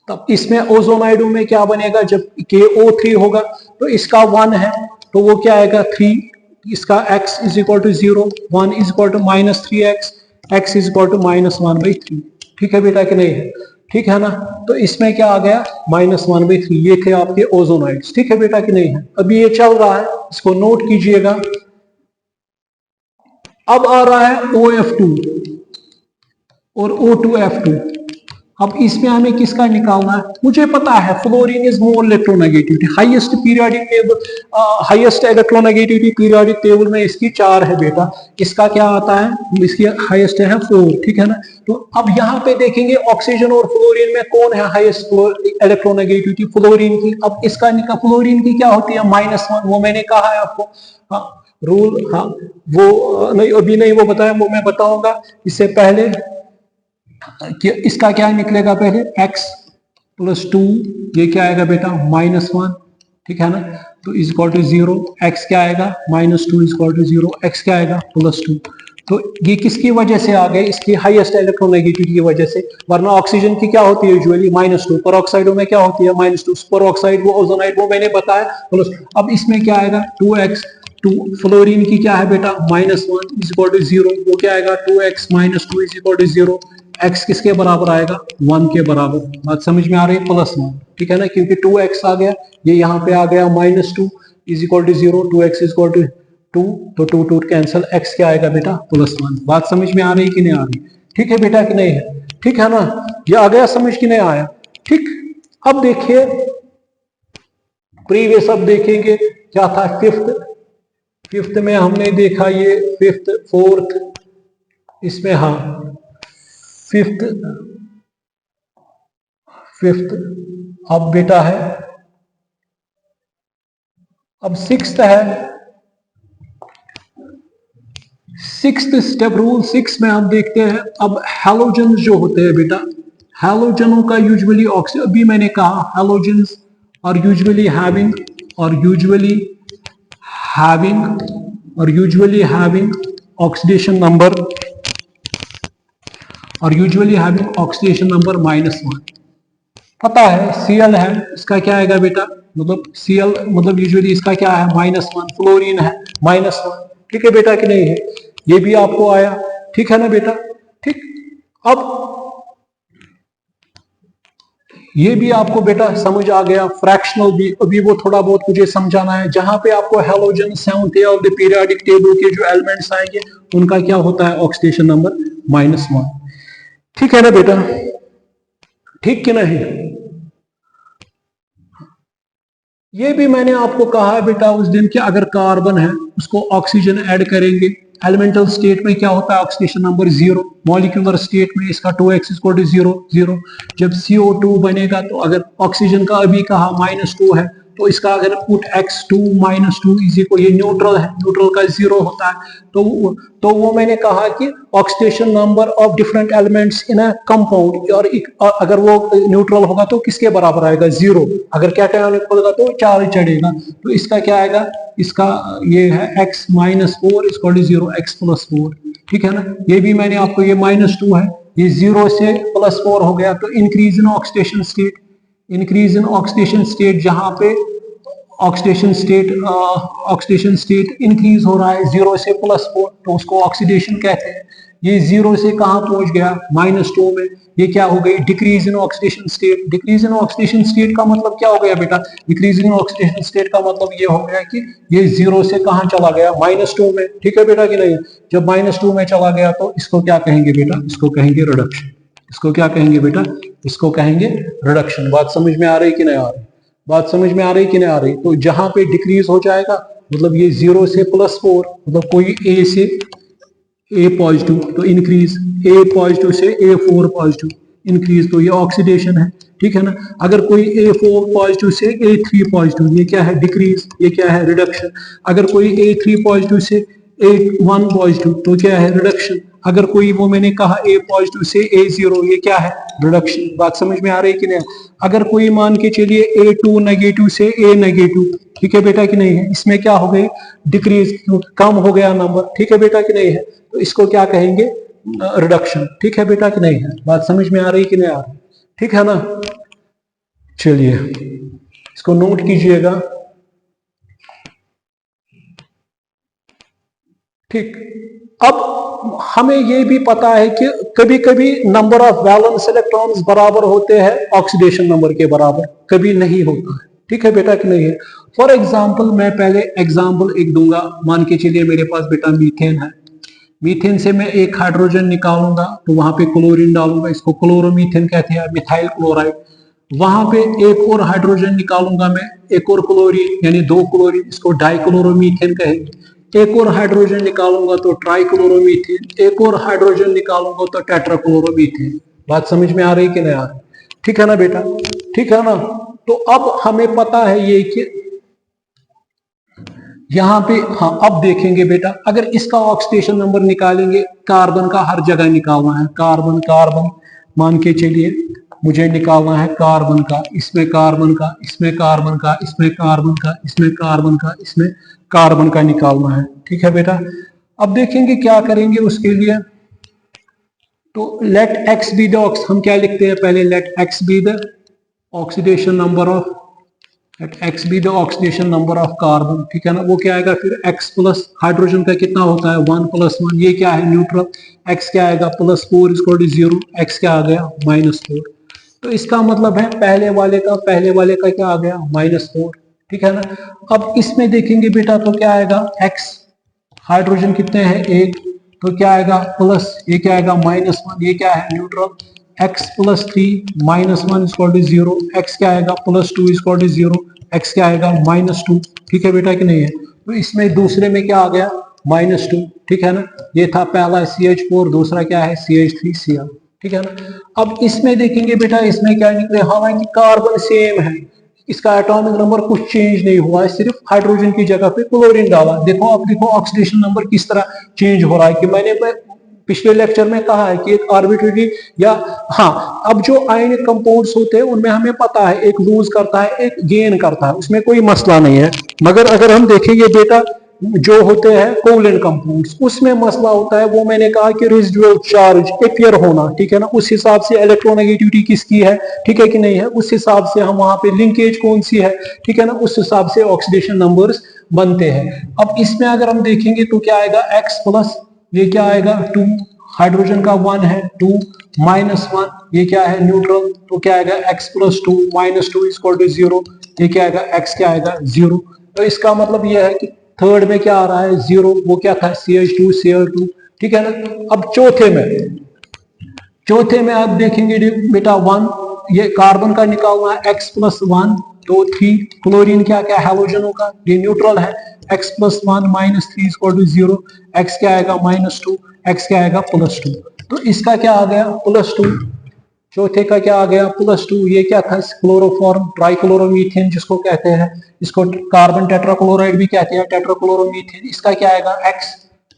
तब इसमें ओजोनाइडों में क्या बनेगा, जब KO3 होगा तो इसका 1 है तो वो क्या आएगा 3, इसका x = 0, 1 = -3x, x = -1/3, ठीक है बेटा कि नहीं है, ठीक है ना। तो इसमें क्या आ गया -1/3, ये थे आपके ओजोनाइड्स। ठीक है बेटा कि नहीं है। अभी ये चल रहा है, इसको नोट कीजिएगा। अब आ रहा है OF2 और O2F2। अब इसमें हमें किसका निकालना है? मुझे पता है fluorine is more electronegativity, highest periodic table, highest electronegativity periodic table में इसकी 4 है बेटा। इसका क्या आता है? इसकी हाईएस्ट है 4। ठीक है ना। तो अब यहाँ पे देखेंगे ऑक्सीजन और फ्लोरीन में कौन है हाईएस्ट इलेक्ट्रोनेगेटिविटी? फ्लोरीन की। अब इसका निकाल, फ्लोरीन की क्या होती है? -1। वो मैंने कहा है आपको, हाँ रूल, हाँ वो नहीं अभी नहीं वो बताया, वो मैं बताऊंगा। इससे पहले कि इसका क्या निकलेगा? पहले x + 2, ये क्या आएगा बेटा? -1। ठीक है ना। तो इज इक्वल टू 0, x क्या आएगा? -2 इज इक्वल टू 0, x क्या आएगा? +2। तो ये किसकी वजह से आ गए? इसकी हाईएस्ट इलेक्ट्रोनेगेटिविटी की वजह से। वरना ऑक्सीजन की क्या होती है यूजुअली? -2। पेरोक्साइडों में क्या होती है? -2। सुपरऑक्साइड, वो ओजोनाइड, वो मैंने बताया प्लस। अब इसमें क्या आएगा? 2x। फ्लोरीन की क्या है बेटा? -1 इज इक्वल टू 0, वो क्या आएगा? 2x - 2 is equal to 0। x किसके बराबर आएगा? 1 के बराबर। बात समझ में आ रही है? +1। ठीक है ना, क्योंकि 2x आ गया, ये यहाँ पे आ गया -2 is equal to 0, 2x is equal to 2, तो 2 2 कैंसिल, x क्या आएगा बेटा? +1। बात समझ में आ रही कि नहीं आ रही? ठीक है बेटा कि नहीं है? ठीक है ना, ये आ गया समझ कि नहीं आया? ठीक। अब देखिए प्रीवियस, अब देखेंगे क्या था। फिफ्थ में हमने देखा ये फिफ्थ, फोर्थ, इसमें हाँ फिफ्थ, अब बेटा है, अब सिक्स्थ है। सिक्स्थ स्टेप रूल 6 में हम देखते हैं। अब हैलोजन जो होते हैं बेटा, हैलोजनों का यूजुअली अभी मैंने कहा हैलोजन्स और यूजुअली हैविंग ऑक्सीडेशन नंबर -1। पता है Cl है, इसका क्या आएगा बेटा? मतलब Cl मतलब यूजुअली इसका क्या है? -1। फ्लोरीन है -1। ठीक है बेटा कि नहीं है? ये भी आपको आया। ठीक है ना बेटा? ठीक। अब ये भी आपको बेटा समझ आ गया। फ्रैक्शनल भी अभी वो थोड़ा बहुत मुझे समझाना है। जहां पे आपको halogen 7th of the periodic table के जो एलिमेंट्स आएंगे उनका क्या होता है? Oxidation number -1। ठीक है ना बेटा? ठीक कि नहीं? ये भी मैंने आपको कहा है बेटा उस दिन कि अगर कार्बन है उसको ऑक्सीजन ऐड करेंगे, एलिमेंटल स्टेट में क्या होता है? Oxidation number 0। मॉलिक्यूलर स्टेट में इसका 2x = 0 0। जब CO2 बनेगा तो अगर ऑक्सीजन का अभी कहा -2 है, तो इसका अगर पुट x2 - 2 इज इक्वल, ये न्यूट्रल है, न्यूट्रल का 0 होता है। तो वो मैंने कहा कि oxidation number of different elements in a compound, और अगर वो न्यूट्रल होगा तो किसके बराबर आएगा? 0। अगर कैटायोनिक होगा तो 4 ही चढ़ेगा। तो इसका क्या आएगा? इसका ये है x - 4 = 0, x + 4। ठीक है ना। ये भी मैंने आपको, ये -2 है, ये 0 से +4 हो गया, तो इंक्रीज इन ऑक्सीडेशन स्टेट, जहां पे ऑक्सीडेशन स्टेट इंक्रीज हो रहा है 0 से +4, तो उसको ऑक्सीडेशन कहते हैं। ये 0 से कहां पहुंच गया? -2 में। ये क्या हो गई? Decrease in oxidation state. Decrease in oxidation state का मतलब क्या हो गया बेटा? डिक्रीज इन ऑक्सीडेशन स्टेट का मतलब ये हो गया कि ये 0 से कहां चला गया? -2 में। ठीक है बेटा कि नहीं? जब -2 में चला गया तो इसको क्या कहेंगे बेटा? इसको कहेंगे रिडक्शन। इसको क्या कहेंगे बेटा? इसको कहेंगे रिडक्शन। बात समझ में आ रही कि नहीं आ रही? बात समझ में आ रही कि नहीं आ रही? तो जहां पे डिक्रीज हो जाएगा मतलब ये 0 से +4, मतलब कोई A से A पॉजिटिव तो इंक्रीज, A पॉजिटिव से A4 पॉजिटिव इंक्रीज, तो ये ऑक्सीडेशन है। ठीक है ना। अगर कोई A4 पॉजिटिव से A3 पॉजिटिव, ये क्या है? डिक्रीज। ये क्या है? रिडक्शन। अगर कोई A3 पॉजिटिव से A1 पॉजिटिव तो क्या है? रिडक्शन। अगर कोई, वो मैंने कहा A पॉजिटिव से A0, ये क्या है? रिडक्शन। बात समझ में आ रही है कि नहीं? अगर कोई मान के चलिए A2 नेगेटिव से A नेगेटिव, ठीक है बेटा कि नहीं है? इसमें क्या हो गई? डिक्रीज, कम हो गया नंबर। ठीक है बेटा कि नहीं है? तो इसको क्या कहेंगे? रिडक्शन। ठीक है बेटा कि नहीं है? बात समझ में आ रही कि नहीं आ रही? ठीक है ना। चलिए इसको नोट कीजिएगा। ठीक। अब हमें ये भी पता है कि कभी कभी नंबर ऑफ वैलेंस इलेक्ट्रॉन्स बराबर होते हैं ऑक्सीडेशन नंबर के बराबर, कभी नहीं होता है। ठीक है बेटा कि नहीं है? फॉर एग्जाम्पल मैं पहले एग्जाम्पल एक दूंगा। मान के चलिए मेरे पास बेटा मीथेन है, मीथेन से मैं एक हाइड्रोजन निकालूंगा तो वहां पे क्लोरीन डालूंगा, इसको क्लोरोमीथेन कहते हैं, मिथाइल क्लोराइड। वहां पे एक और हाइड्रोजन निकालूंगा मैं, एक और क्लोरीन यानी दो क्लोरीन, इसको डाइक्लोरोमीथेन कहेंगे। एक और हाइड्रोजन निकालूंगा तो ट्राइक्लोरोमीथेन, एक और हाइड्रोजन निकालूंगा तो टेट्राक्लोरोमीथेन। बात समझ में आ रही कि नहीं आ रही? ठीक है ना बेटा? ठीक है ना? तो अब हमें पता है ये कि यहां पे, हाँ अब देखेंगे बेटा, अगर इसका ऑक्सीडेशन नंबर निकालेंगे, कार्बन का हर जगह निकालना है, कार्बन कार्बन मान के चलिए मुझे निकालना है कार्बन का, इसमें कार्बन का, इसमें कार्बन का, इसमें कार्बन का, इसमें कार्बन का, इसमें कार्बन का निकालना है। ठीक है बेटा? अब देखेंगे क्या करेंगे उसके लिए। तो let x be the ox, हम क्या लिखते हैं पहले, let x be the oxidation number of, let x be the oxidation number of carbon. ठीक है ना? वो क्या आएगा फिर एक्स प्लस, हाइड्रोजन का कितना होता है 1 + 1, ये क्या है न्यूट्रल, एक्स क्या आएगा +4 = 0, एक्स क्या आ गया -4। तो इसका मतलब है पहले वाले का क्या आ गया -4। ठीक है ना? अब इसमें देखेंगे बेटा तो क्या आएगा, एक्स हाइड्रोजन कितने हैं एक, तो क्या आएगा प्लस, ये क्या आएगा -1, ये क्या है न्यूट्रल, x + 3 -1 = 0, x क्या आएगा +2 = 0, x क्या आएगा -2। ठीक है बेटा कि नहीं है? तो इसमें दूसरे में क्या आ गया -2। ठीक है ना? ये था पहला CH4, दूसरा क्या है CH3Cl। ठीक है ना? अब इसमें देखेंगे बेटा, इसमें क्या निकले, हालांकि कार्बन सेम है, इसका एटॉमिक नंबर कुछ चेंज नहीं हुआ है, सिर्फ हाइड्रोजन की जगह पे क्लोरीन डाला। देखो अब देखो ऑक्सीडेशन नंबर किस तरह चेंज हो रहा है, कि मैंने पिछले लेक्चर में कहा है कि एक आर्बिट्रेरी या, हाँ अब जो आयनिक कंपाउंड्स होते हैं उनमें हमें पता है एक लूज करता है एक गेन करता है, उसमें कोई मसला नहीं है। मगर अगर हम देखेंगे बेटा जो होते हैं कोवलेंट कंपाउंड्स, उसमें मसला होता है, वो मैंने कहा कि रेजिडुअल चार्ज अपियर होना। ठीक है ना? उस हिसाब से इलेक्ट्रोनेगेटिविटी किसकी है, ठीक है कि नहीं है, उस हिसाब से हम वहां पे लिंकेज कौन सी है, ठीक है ना, उस हिसाब से ऑक्सीडेशन नंबर्स बनते हैं। अब इसमें अगर हम देखेंगे तो क्या आएगा x प्लस, ये क्या आएगा 2, हाइड्रोजन का 1 है 2 -1, ये क्या है न्यूट्रल, तो क्या आएगा x + 2 -2 = 0, ये क्या आएगा x क्या आएगा 0। तो इसका मतलब ये है कि थर्ड में क्या आ रहा है 0, वो क्या था CH2Cl2। ठीक है ना? अब चौथे में आप देखेंगे बेटा 1, ये कार्बन का निकालना है x + 1 तो 3, क्लोरीन क्या क्या हैलोजनों का, ये न्यूट्रल है, x + 1 -3 = 0, x क्या आएगा -2, x क्या आएगा +2। तो इसका क्या आ गया +2, चौथे का क्या आ गया +2, ये क्या था क्लोरोफॉर्म ट्राइक्लोरोमीथेन जिसको कहते हैं, इसको कार्बन टेट्राक्लोराइड भी कहते हैं, टेट्राक्लोरोमीथेन। इसका क्या आएगा x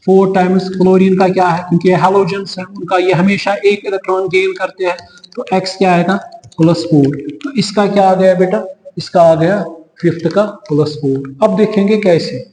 4 टाइम्स क्लोरीन का क्या है, क्योंकि हैलोजेंस है उनका, ये हमेशा एक इलेक्ट्रॉन गेन करते हैं, तो x क्या आएगा +4। तो इसका क्या आ गया बेटा, इसका आ गया फिफ्थ का +4। अब देखेंगे कैसे।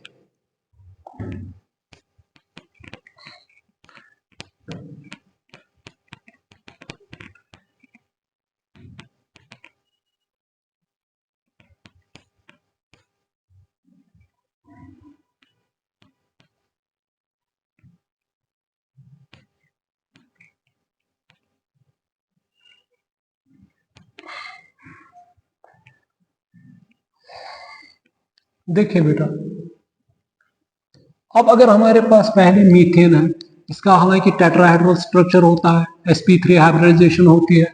देखिए बेटा, अब अगर हमारे पास पहले मीथेन है, इसका हालांकि टेट्राहेड्रल स्ट्रक्चर होता है, sp3 हाइब्रिडाइजेशन होती है,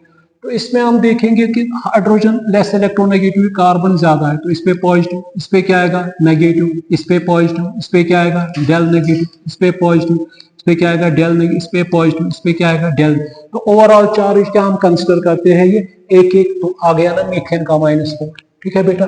तो इसमें हम देखेंगे कि हाइड्रोजन लेस इलेक्ट्रोनेगेटिव, कार्बन ज्यादा है, तो इस पे पॉजिटिव, इस पे क्या आएगा नेगेटिव, इस पे पॉजिटिव, इस पे क्या आएगा डेल नेगेटिव, इस पे पॉजिटिव, इस पे क्या आएगा डेल नेगेटिव, इस पे पॉजिटिव, इस पे क्या आएगा डेल। तो ओवरऑल चार्ज क्या हम कंसिडर करते हैं, ये एक एक, तो आ गया ना मीथेन का -4। ठीक है बेटा?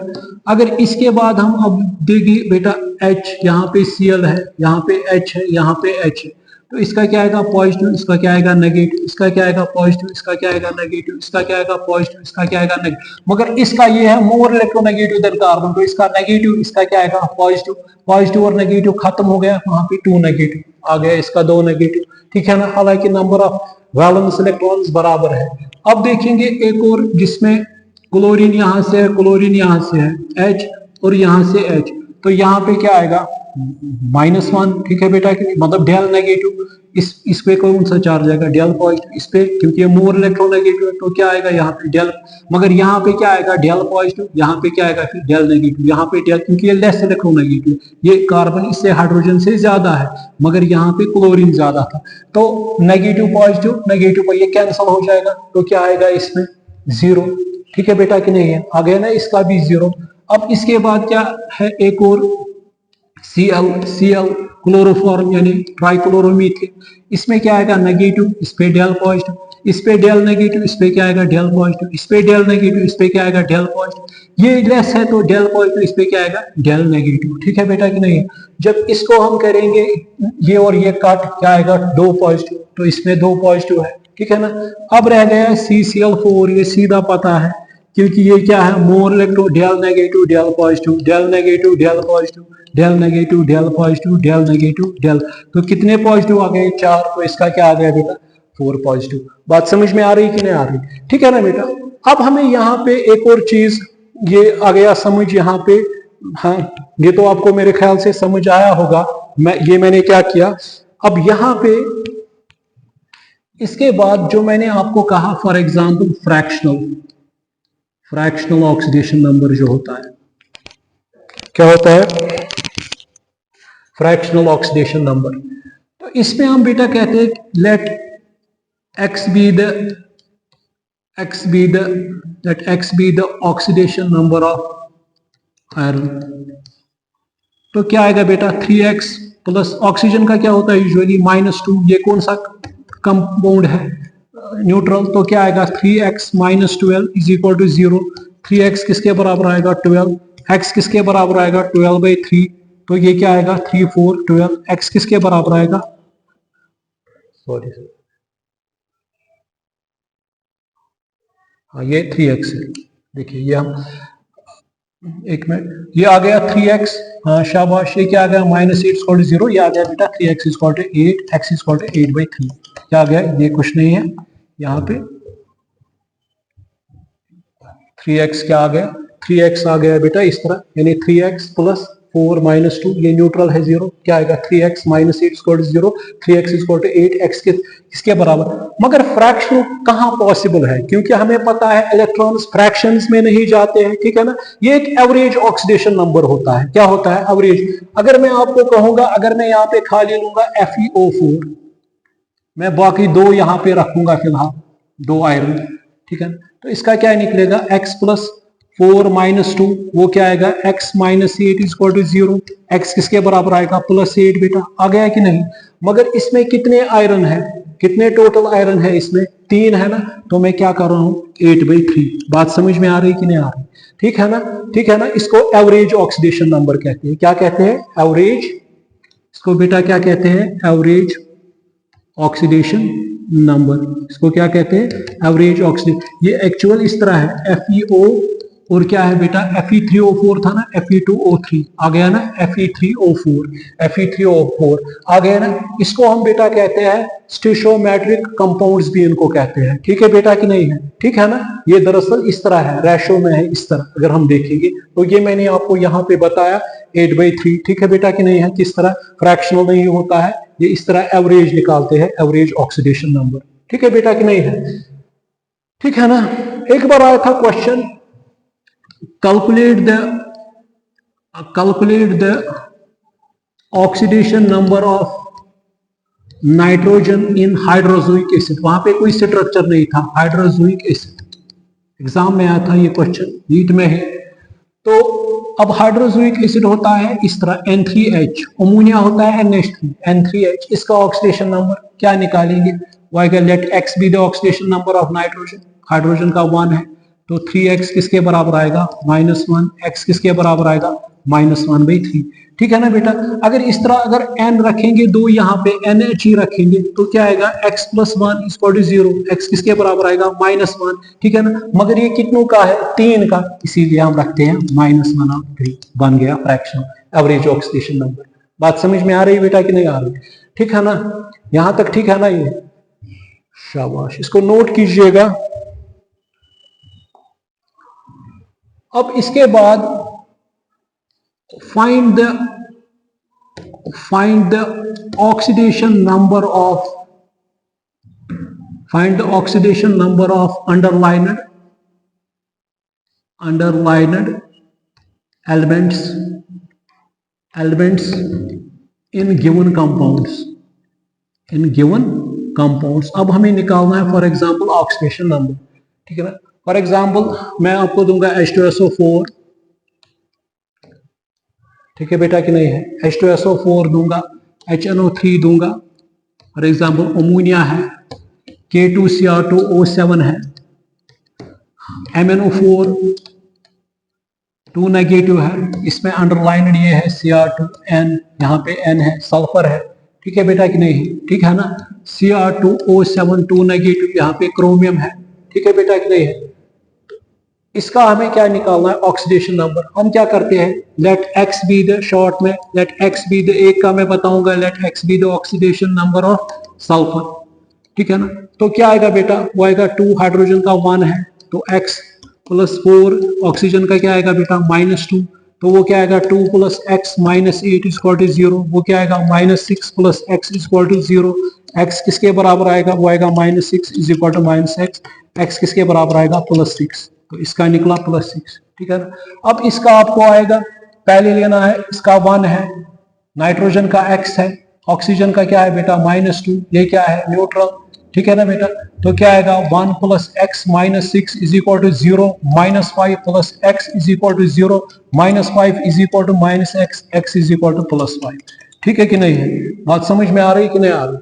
अगर इसके बाद हम अब देखिए बेटा H, यहाँ पे Cl है, यहाँ पे H है, यहाँ पे H है, तो इसका क्या आएगा पॉजिटिव, इसका क्या आएगा नेगेटिव, इसका क्या आएगा पॉजिटिव, इसका क्या आएगा नेगेटिव, इसका क्या आएगा पॉजिटिव, इसका क्या आएगा नेगेटिव। मगर इसका ये है मोर इलेक्ट्रोनेगेटिव देन कार्बन, तो इसका नेगेटिव, इसका क्या आएगा पॉजिटिव, पॉजिटिव और नेगेटिव खत्म हो गया, वहां पे 2 नेगेटिव आ गया, इसका 2 नेगेटिव। ठीक है ना? हालांकि नंबर ऑफ वैलेंस इलेक्ट्रॉन्स बराबर है। अब देखेंगे एक और जिसमें क्लोरीन यहां से है, क्लोरीन यहां से है H और यहां से H, तो यहाँ पे क्या आएगा -1, ठीक है बेटा, मतलब डेल नेगेटिव, इस पे कौन सा चार्ज आएगा, डेल पॉजिटिव इस पे, क्योंकि ये मोर इलेक्ट्रोनेगेटिव है, तो क्या आएगा यहाँ पे डेल, मगर यहाँ पे क्या आएगा डेल पॉजिटिव, यहाँ पे क्या आएगा फिर डेल नेगेटिव, यहाँ पे डेल, क्योंकि ये लेस इलेक्ट्रोनेगेटिव, ये कार्बन इससे हाइड्रोजन से ज्यादा है, मगर यहाँ पे क्लोरीन ज्यादा था, तो नेगेटिव पॉजिटिव ये कैंसिल हो जाएगा, तो क्या आएगा इसमें 0, ठीक है बेटा कि नहीं है, आ गया ना इसका भी 0। अब इसके बाद क्या है, एक और Cl क्लोरोफॉर्म यानी ट्राइक्लोरोमीथेन, इसमें क्या आएगा नेगेटिव, इस पे डेल पॉजिटिव, इस पे डेल नेगेटिव, इस पे क्या आएगा डेल पॉजिटिव, इस पे डेल नेगेटिव, इस पे क्या आएगा डेल पॉजिटिव, ये लेस है तो डेल पॉजिटिव, इस पे क्या आएगा डेल नेगेटिव, ठीक है बेटा कि नहीं है। जब इसको हम करेंगे ये और ये काट, क्या आएगा 2 पॉजिटिव, तो इसमें 2 पॉजिटिव है, ठीक है ना। अब रह गया CCl4, ये सीधा पता है क्योंकि ये क्या है more electro, del negative del positive, del negative del positive, del negative del positive, del negative del, तो कितने पॉजिटिव आ गए 4, तो इसका क्या आ गया बेटा 4 पॉजिटिव। बात समझ में आ रही कि नहीं आ रही, ठीक है ना बेटा। अब हमें यहाँ पे एक और चीज ये आ गया समझ यहाँ पे, हाँ ये तो आपको मेरे ख्याल से समझ आया होगा, मैंने क्या किया। अब यहाँ पे इसके बाद जो मैंने आपको कहा for example fractional oxidation number जो होता है, क्या होता है फ्रैक्शनल ऑक्सीडेशन नंबर, तो इसमें हम बेटा कहते हैं let x be the oxidation number of iron, तो क्या आएगा बेटा 3x प्लस, ऑक्सीजन का क्या होता है यूजुअली -2, ये कौन सा कंपाउंड है न्यूट्रल, तो क्या आएगा 3x - 12 is equal to 0, 3x किसके बराबर आएगा 12, x किसके बराबर आएगा 12/3, तो ये क्या आएगा 3 4 12, x किसके बराबर आएगा, सॉरी हाँ ये 3x है, देखिए ये हम एक मिनट, ये आ गया 3x, हाँ शाबाश, ये क्या आ गया -8 0, ये आ गया बेटा 3x = 8, x = 8/3, क्या आ गया, ये कुछ नहीं है यहाँ पे 3x क्या आ गया, 3x आ गया बेटा इस तरह, यानी 3x + 4 - 2, ये न्यूट्रल है 0, क्या आएगा 3x - 8 = 0, 3x = 8, x किसके बराबर, मगर फ्रैक्शन कहाँ पॉसिबल है, क्योंकि हमें पता है इलेक्ट्रॉन्स फ्रैक्शंस में नहीं जाते हैं, ठीक है ना। ये एक एवरेज ऑक्सीडेशन नंबर होता है, क्या होता है एवरेज। अगर मैं आपको कहूंगा, अगर मैं यहाँ पे खाली लूंगा FeO4, मैं बाकी 2 यहाँ पे रखूंगा फिलहाल, 2 आयरन, ठीक है, तो इसका क्या निकलेगा x + 4 - 2, वो क्या आएगा x - 8 = 0, x किसके बराबर आएगा +8, बेटा आ गया कि नहीं। मगर इसमें कितने आयरन है, कितने टोटल आयरन है इसमें 3 है ना, तो मैं क्या कर रहा हूं 8/3, बात समझ में आ रही कि नहीं आ रही, ठीक है ना, ठीक है ना। इसको एवरेज ऑक्सीडेशन नंबर कहते हैं, क्या कहते हैं एवरेज, इसको बेटा क्या कहते हैं एवरेज ऑक्सीडेशन नंबर, इसको क्या कहते हैं एवरेज ऑक्सीडेशन। ये एक्चुअल इस तरह है FeO और क्या है बेटा Fe3O4 था ना, Fe2O3 आ गया ना, Fe3O4 आ गया ना, इसको हम बेटा कहते हैं स्टिचोमेट्रिक कंपाउंड्स भी इनको कहते हैं, ठीक है बेटा कि नहीं है, ठीक है ना। ये दरअसल इस तरह है, रेशो में है इस तरह, अगर हम देखेंगे तो ये मैंने आपको यहाँ पे बताया 8/3, ठीक है बेटा कि नहीं है, किस तरह फ्रैक्शनल नहीं होता है, ये इस तरह एवरेज निकालते हैं, एवरेज ऑक्सीडेशन नंबर, ठीक है बेटा कि नहीं है, ठीक है ना। एक बार आया था question, calculate the oxidation number of nitrogen in hydrazoic acid, वहां पे कोई स्ट्रक्चर नहीं था, हाइड्रोजोइक एसिड, एग्जाम में आया था ये क्वेश्चन, नीट में है। तो अब हाइड्रोजोइक एसिड होता है इस तरह N3H, अमोनिया होता है NH3, N3H, इसका ऑक्सीडेशन नंबर क्या निकालेंगे, let x be the oxidation number of nitrogen, hydrogen का 1 है, तो 3x किसके बराबर आएगा -1, x किसके बराबर आएगा -1/3, ठीक है ना बेटा। अगर इस तरह अगर n रखेंगे 2 यहाँ पे NH ही रखेंगे तो क्या आएगा x + 1 = 0, x किसके बराबर आएगा -1, ठीक है ना। मगर ये कितनों का है 3 का, इसीलिए हम रखते हैं -1/3, बन गया फ्रैक्शनल एवरेज ऑक्सीडेशन नंबर। बात समझ में आ रही है बेटा कि नहीं आ रही, ठीक है ना, यहां तक ठीक है ना, ये शाबाश, इसको नोट कीजिएगा। अब इसके बाद find the oxidation number of underlined elements in given compounds. अब हमें निकालना है फॉर एग्जांपल ऑक्सीडेशन नंबर, ठीक है ना। फॉर एग्जांपल मैं आपको दूंगा H2SO4, ठीक है बेटा कि नहीं है, H2SO4 दूंगा, HNO3 दूंगा, फॉर एग्जांपल अमोनिया है, K2Cr2O7 है, MnO4 2 नेगेटिव है, इसमें अंडरलाइंड ये है Cr2N, यहाँ पे N है, सल्फर है, ठीक है बेटा कि नहीं है, ठीक है ना। Cr2O7 2 नेगेटिव, यहाँ पे क्रोमियम है, ठीक है बेटा कि नहीं है। इसका हमें क्या निकालना है, ऑक्सीडेशन नंबर। हम क्या करते हैं, let x be the, short में लेट एक्स बी द, एक का मैं बताऊंगा, let x be the oxidation number of sulphur, ठीक है ना। तो क्या आएगा बेटा, वो आएगा 2, हाइड्रोजन का 1 है, तो x प्लस 4, ऑक्सीजन का क्या आएगा बेटा -2, तो वो क्या आएगा 2 plus x minus 8 equal to 0, वो क्या आएगा -6 plus x equal to 0, x किसके बराबर आएगा, वो आएगा -6 is equal to -x, x किसके बराबर आएगा +6, तो इसका निकला +6, ठीक है ना। अब इसका आपको आएगा, पहले लेना है, इसका 1 है, नाइट्रोजन का x है, ऑक्सीजन का क्या है बेटा -2, ये क्या है न्यूट्रल, ठीक है ना बेटा। तो क्या आएगा 1 plus x minus 6 is equal to 0, -5 plus x is equal to 0, -5 is equal to -x, x is equal to +5, ठीक है कि नहीं है, बात समझ में आ रही कि नहीं आ रही।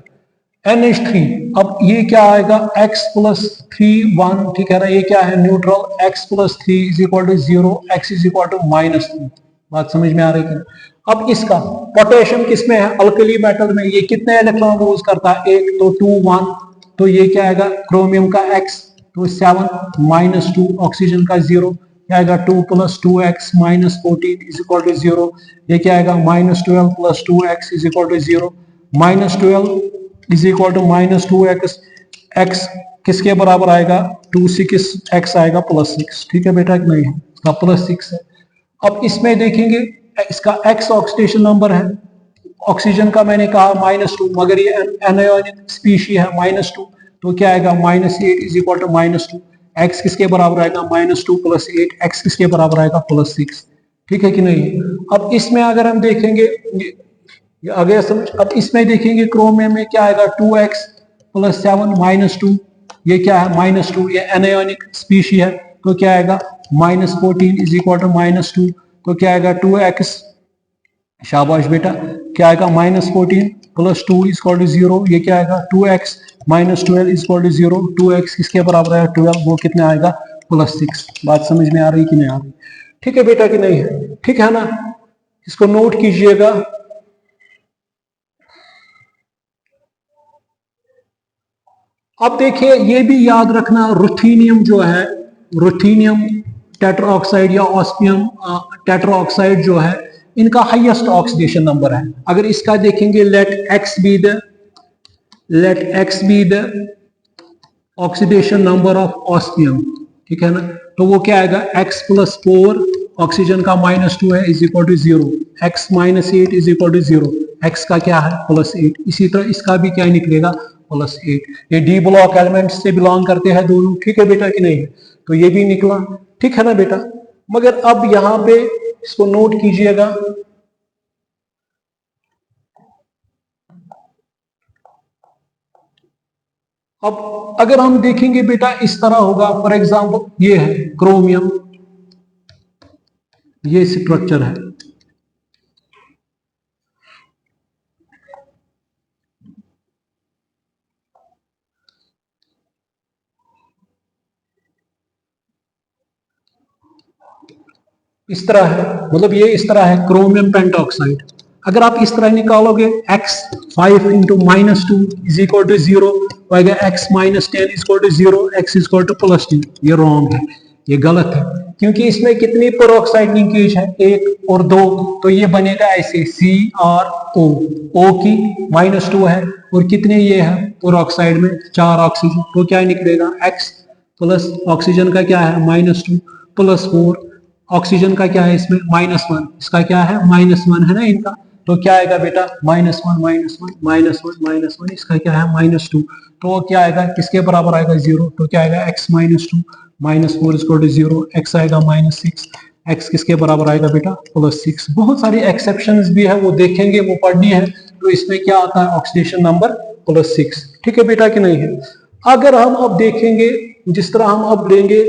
NH3, अब ये क्या आएगा x प्लस 3 1, ठीक है ना, ये क्या है neutral, x plus 3 is equal to 0, x is equal to -2, बात समझ में आ रही है। अब इसका पोटेशियम किसमें है, अल्कली मेटल में, ये कितने इलेक्ट्रॉन यूज करता है, 1, तो 2 1, तो ये क्या आएगा क्रोमियम का x, तो 7 -2, ऑक्सीजन का 0, क्या आएगा 2 plus 2x minus 14 is equal to 0, ये क्या आएगा -12 plus 2x is equal to 0, -12 is equal to -2x, x किसके बराबर आएगा 2 6, x आएगा +6, ठीक है बेटा कि नहीं है, इसका +6 है। अब इसमें देखेंगे, इसका x ऑक्सीडेशन नंबर है, ऑक्सीजन का मैंने कहा -2, मगर ये एनायोनिक स्पीशी है -2, तो क्या आएगा -8 इज इक्वल टू -2, x किसके बराबर आएगा -2 प्लस 8, x किसके बराबर आएगा +6, ठीक है कि नहीं। अब इसमें अगर हम देखेंगे, ये आ गया समझ। अब इसमें देखेंगे क्रोमियम में क्या आएगा 2x प्लस 7 -2, ये क्या है -2, ये एनायोनिक स्पीशी है, तो क्या आएगा -14 इज इक्वल टू -2, तो क्या आएगा 2x, शाबाश बेटा, क्या आएगा -14 प्लस 2 इज इक्वल टू 0, ये क्या आएगा 2x -12 is equal to 0, 2x किसके बराबर है 12, वो कितना आएगा +6, बात समझ में आ रही कि नहीं आ रही, ठीक है बेटा कि नहीं है, ठीक है ना, इसको नोट कीजिएगा। अब देखिए ये भी याद रखना, रुथेनियम जो है, रुथेनियम टेट्राऑक्साइड या ऑस्मियम टेट्राऑक्साइड जो है, इनका हाईएस्ट ऑक्सीडेशन नंबर है। अगर इसका देखेंगे, let x be the oxidation number of osmium, ठीक है ना, तो वो क्या आएगा x प्लस 4, ऑक्सीजन का -2 है is equal to 0, x -8 is equal to 0, x का क्या है +8, इसी तरह इसका भी क्या निकलेगा +8। ये डी ब्लॉक एलिमेंट से बिलोंग करते हैं दोनों, ठीक है बेटा कि नहीं है, तो ये भी निकला, ठीक है ना बेटा। मगर अब यहां पे इसको नोट कीजिएगा, अब अगर हम देखेंगे बेटा इस तरह होगा, फॉर एग्जांपल ये है क्रोमियम, ये स्ट्रक्चर है, इस तरह है, मतलब ये इस तरह है क्रोमियम पेंटॉक्साइड। अगर आप इस तरह निकालोगे x 5 into -2 is equal to 0, आएगा x -10 is equal to 0, x is equal to +2, ये रॉन्ग है, ये गलत है, क्योंकि इसमें कितनी पेरोक्साइड लिंकेज है 1 और 2, तो ये बनेगा ऐसे CrO, O की -2 है और कितने ये है पेरोक्साइड में 4 ऑक्सीजन, तो क्या निकलेगा x प्लस ऑक्सीजन का क्या है -2 प्लस 4, ऑक्सीजन का क्या है इसमें -1, इसका क्या है -1 है ना इनका, तो क्या आएगा बेटा -1 -1 -1 -1, इसका क्या है -2, तो क्या आएगा किसके बराबर आएगा 0, तो क्या आएगा x -2 -4 = 0, x आएगा -6, x किसके बराबर आएगा बेटा +6। बहुत सारी एक्सेप्शंस भी है वो देखेंगे, वो पढ़नी है, तो इसमें क्या आता है ऑक्सीडेशन नंबर +6, ठीक है बेटा कि नहीं है। अगर हम अब देखेंगे जिस तरह हम अब लेंगे,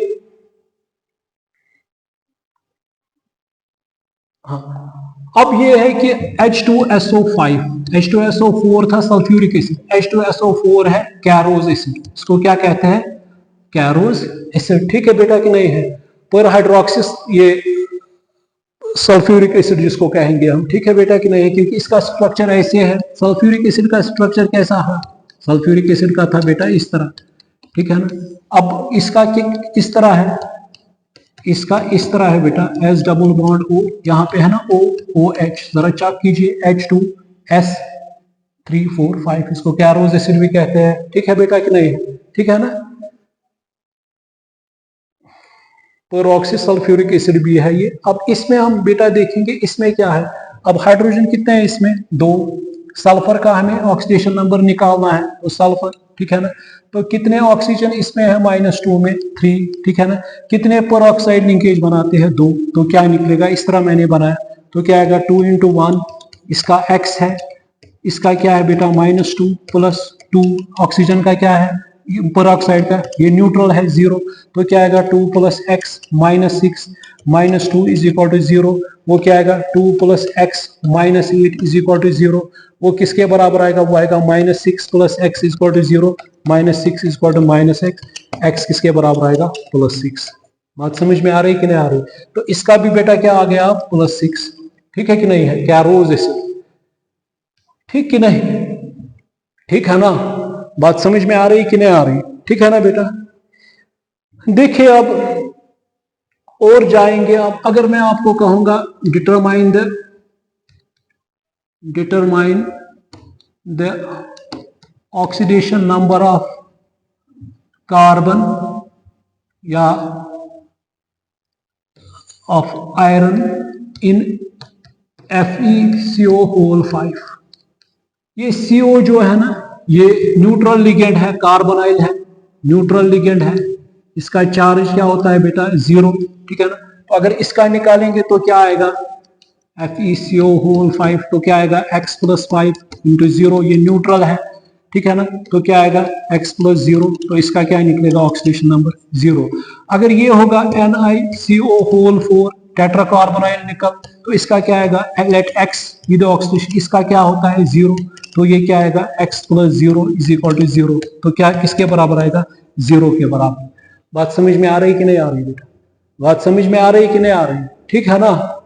हाँ अब ये है कि H2SO5 H2SO4 था सल्फ्यूरिक एसिड, H2SO4 है कैरोज एसिड, इसको क्या कहते हैं कैरोज एसिड, ठीक है बेटा कि नहीं है। पर हाइड्रोक्सिस ये सल्फ्यूरिक एसिड जिसको कहेंगे हम, ठीक है बेटा कि नहीं है, क्योंकि इसका स्ट्रक्चर ऐसे है। सल्फ्यूरिक एसिड का स्ट्रक्चर कैसा है, सल्फ्यूरिक एसिड का था बेटा इस तरह, ठीक है ना। अब इसका किस तरह है, इसका इस तरह है बेटा S डबल बॉन्ड O, यहाँ पे है ना OH, जरा चेक कीजिए H2S345, इसको कैरोज एसिड भी कहते हैं, ठीक है बेटा कि नहीं, ठीक है ना। पेरोक्सी सल्फ्यूरिक एसिड भी है ये। अब इसमें हम बेटा देखेंगे इसमें क्या है। अब हाइड्रोजन कितने हैं इसमें 2, सल्फर का हमें ऑक्सीडेशन नंबर निकालना है, तो सल्फर, ठीक है ना। तो कितने ऑक्सीजन इसमें है -2 में 3, ठीक है ना। कितने पेरोक्साइड लिंकेज बनाते हैं 2, तो क्या निकलेगा इस तरह मैंने बनाया, तो क्या आएगा 2 × 1, इसका x है, इसका क्या है बेटा -2 + 2, ऑक्सीजन का क्या है पेरोक्साइड का, ये न्यूट्रल है 0, तो क्या आएगा 2 + x -6 -2 = 0, वो क्या आएगा 2 + x -8 = 0, वो किसके बराबर आएगा, वो आएगा -6 + x = 0, -6 = -x, x किसके बराबर आएगा +6। बात समझ में आ रही कि नहीं आ रही। तो इसका भी बेटा क्या आ गया +6, ठीक है कि नहीं है, कैरोज एसिड, ठीक कि नहीं, ठीक है ना। बात समझ में आ रही कि नहीं आ रही, ठीक है ना बेटा। देखिए अब और जाएंगे। अब अगर मैं आपको कहूंगा determine the oxidation number of carbon या ऑफ आयरन इन FeCO5, ये CO जो है ना ये न्यूट्रल लिगेंड है, कार्बोनाइल है, न्यूट्रल लिगेंड है, इसका चार्ज क्या होता है बेटा 0, ठीक है ना। तो अगर इसका निकालेंगे तो क्या आएगा FeCO5, तो क्या आएगा x + 5 × 0, ये न्यूट्रल है, ठीक है ना, तो क्या आएगा x + 0, तो इसका क्या निकलेगा ऑक्सीडेशन नंबर 0। अगर ये होगा NiCO4 टेट्राकार्बोनाइल निकल, तो इसका क्या आएगा let x be the oxidation, इसका क्या होता है 0, तो ये क्या आएगा x + 0 = 0, तो क्या किसके बराबर आएगा 0 के बराबर। बात समझ में आ रही कि नहीं आ रही बेटा, बात समझ में आ रही कि नहीं आ रही, ठीक है ना।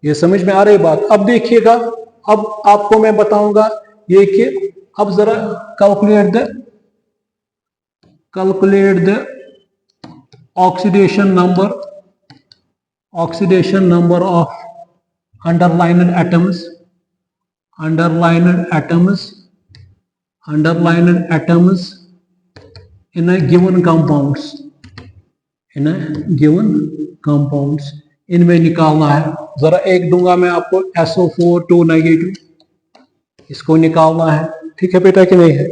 ये समझ में आ रही बात। अब देखिएगा, अब आपको मैं बताऊंगा ये कि अब जरा calculate the oxidation number of underlined atoms in a given compounds, इनमें निकालना है। जरा एक दूंगा मैं आपको SO4 2 नेगेटिव, इसको निकालना है, ठीक है बेटा कि नहीं है।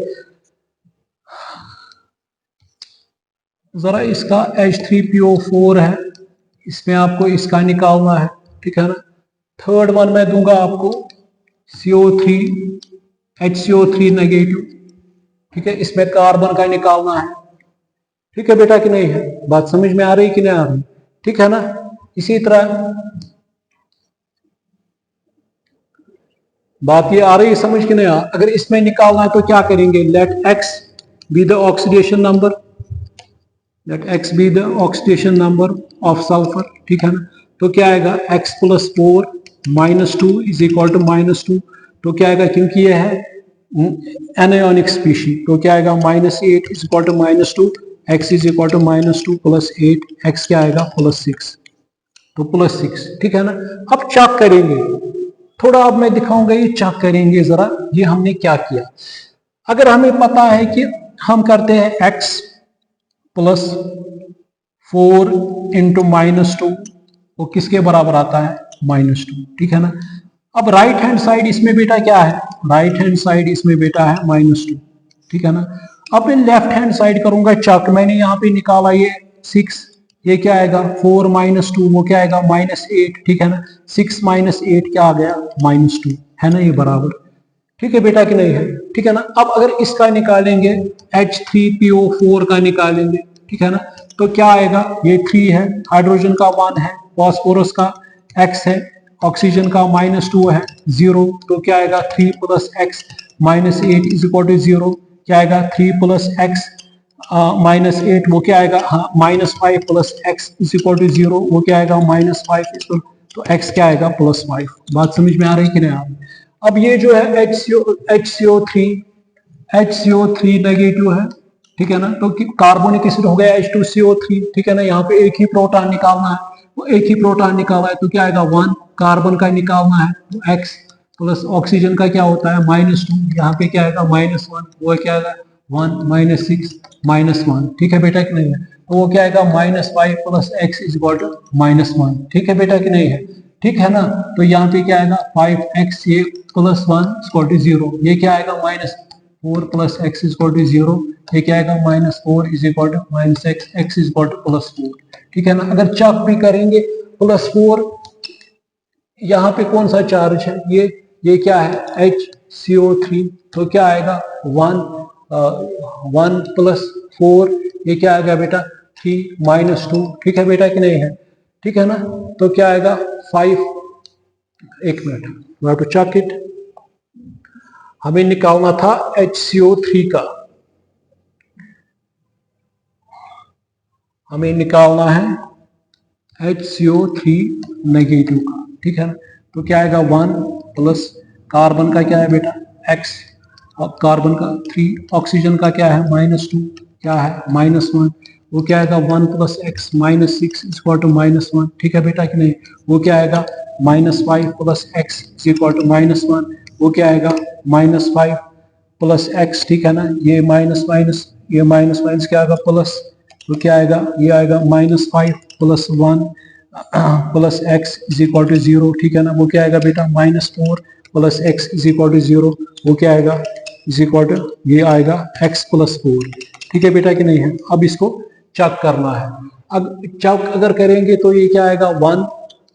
जरा इसका H3PO4 है, इसमें आपको इसका निकालना है, ठीक है ना। थर्ड वन मैं दूंगा आपको CO3 HCO3 नेगेटिव, ठीक है, इसमें कार्बन का निकालना है, ठीक है बेटा कि नहीं है। बात समझ में आ रही कि नहीं आ रही, ठीक है ना। इसी तरह बात ये आ रही है समझ कि नहीं आ। अगर इसमें निकालना है तो क्या करेंगे, let x be the oxidation number of sulphur, ठीक है ना। तो क्या आएगा x + 4 -2 = -2, तो क्या आएगा क्योंकि ये है एनायोनिक स्पीशी, तो क्या आएगा -8 = -2, x -2 + 8, x क्या आएगा +6, तो +6, ठीक है ना। अब चेक करेंगे थोड़ा, अब मैं दिखाऊंगा ये चेक करेंगे जरा ये हमने क्या किया। अगर हमें पता है कि हम करते हैं x प्लस 4 इंटू -2 वो किसके बराबर आता है, -2, ठीक है ना। अब राइट हैंड साइड इसमें बेटा क्या है, राइट हैंड साइड इसमें बेटा है -2, ठीक है ना। अब मैं लेफ्ट हैंड साइड करूंगा चक, मैंने यहाँ पे निकाला ये 6, ये क्या आएगा 4 -2 वो क्या आएगा -8, ठीक है ना। 6 - 8 क्या आ गया -2, है ना, ये बराबर, ठीक है बेटा कि नहीं है, ठीक है ना। अब अगर इसका निकालेंगे H3PO4 का निकालेंगे, ठीक है ना, तो क्या आएगा, ये 3 है, हाइड्रोजन का 1 है, फास्फोरस का X है, ऑक्सीजन का -2 है 0, तो क्या आएगा 3 + X -8 = 0, क्या आएगा 3 + X -8 वो क्या आएगा, हाँ -5 + X = 0, वो क्या आएगा -5, तो X क्या आएगा +5। बात समझ में आ रही कि नहीं आ रही। अब ये जो है HCO3 नेगेटिव है, ठीक है ना, तो कार्बोनिक एसिड हो गया H2CO3, ठीक है ना। यहाँ पे एक ही प्रोटॉन निकालना है, वो एक ही प्रोटॉन निकाला है, तो क्या आएगा 1, कार्बन का निकालना है तो X प्लस ऑक्सीजन का क्या होता है -2, यहाँ पे क्या आएगा -1, वो क्या आएगा 1 -6 -1, ठीक है बेटा कि नहीं है, तो वो क्या आएगा -5 + X = -1, ठीक है बेटा कि नहीं है, ठीक है ना। तो यहाँ पे क्या आएगा 5x ये +1 = 0, ये क्या आएगा -4 + x = 0, ये क्या आएगा -4 -x, x +4, ठीक है ना। अगर चक भी करेंगे +4, यहाँ पे कौन सा चार्ज है, ये क्या है HCO3, तो क्या आएगा 1 + 4, ये क्या आएगा बेटा 3 -2, ठीक है बेटा कि नहीं है, ठीक है ना। तो क्या आएगा 5, एक minute, we have to check it, हमें निकालना था HCO3 का, हमें निकालना है HCO3 नेगेटिव का, ठीक है ना। तो क्या आएगा 1 प्लस कार्बन का क्या है बेटा X, और कार्बन का 3, ऑक्सीजन का क्या है -2, क्या है -1, वो क्या आएगा 1 + X -6 = -1, ठीक है बेटा कि नहीं। वो क्या आएगा -5 + X = -1, वो क्या आएगा -5 + X, ठीक है ना। ये माइनस माइनस, ये माइनस माइनस क्या आएगा प्लस, तो क्या आएगा, ये आएगा -5 + 1 + X = 0, ठीक है ना। वो क्या आएगा बेटा -4 + X = 0, वो क्या आएगा ये आएगा X + 4, ठीक है बेटा कि नहीं है। अब इसको चेक करना है, अब चेक अगर करेंगे तो ये क्या आएगा 1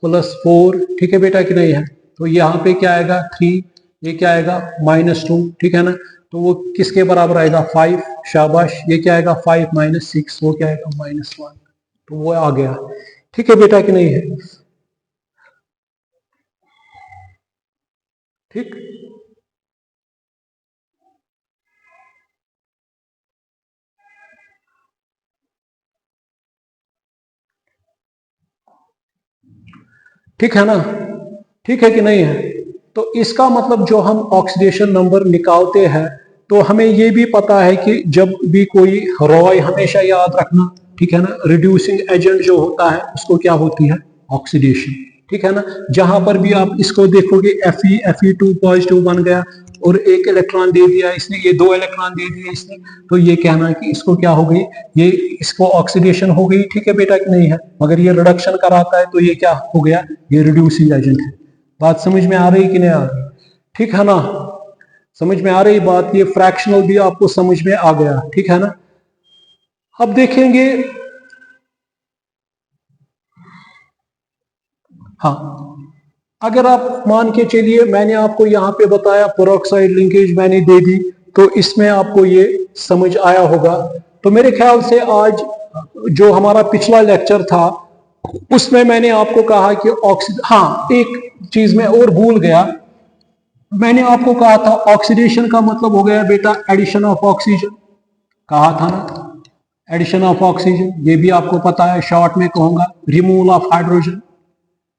+ 4, ठीक है बेटा कि नहीं है। तो यहाँ पे क्या आएगा 3, ये क्या आएगा -2, ठीक है ना। तो वो किसके बराबर आएगा 5, शाबाश, ये क्या आएगा 5 - 6, वो क्या आएगा -1, तो वो आ गया, ठीक है बेटा कि नहीं है, ठीक। ठीक है ना, ठीक है कि नहीं है। तो इसका मतलब जो हम ऑक्सीडेशन नंबर निकालते हैं, तो हमें ये भी पता है कि जब भी कोई रॉय, हमेशा याद रखना, ठीक है ना, रिड्यूसिंग एजेंट जो होता है उसको क्या होती है ऑक्सीडेशन, ठीक है ना। जहां पर भी आप इसको देखोगे Fe2 पॉजिटिव बन गया और एक इलेक्ट्रॉन दे दिया इसने, ये 2 इलेक्ट्रॉन दे दिए इसने, तो ये कहना है कि इसको क्या हो गई, ये इसको ऑक्सीडेशन हो गई, ठीक है बेटा कि नहीं है। मगर ये रिडक्शन कराता है तो ये क्या हो गया, ये रिड्यूसिंग एजेंट है। बात समझ में आ रही कि नहीं आ रही, ठीक है ना, समझ में आ रही बात। ये फ्रैक्शनल भी आपको समझ में आ गया, ठीक है ना। अब देखेंगे, हाँ, अगर आप मान के चलिए, मैंने आपको यहाँ पे बताया पेरोक्साइड लिंकेज मैंने दे दी, तो इसमें आपको ये समझ आया होगा। तो मेरे ख्याल से आज जो हमारा पिछला लेक्चर था उसमें मैंने आपको कहा कि हाँ, एक चीज मैं और भूल गया, मैंने आपको कहा था ऑक्सीडेशन का मतलब हो गया बेटा एडिशन ऑफ ऑक्सीजन, कहा था ना, एडिशन ऑफ ऑक्सीजन, ये भी आपको पता है, शॉर्ट में कहूंगा removal of hydrogen,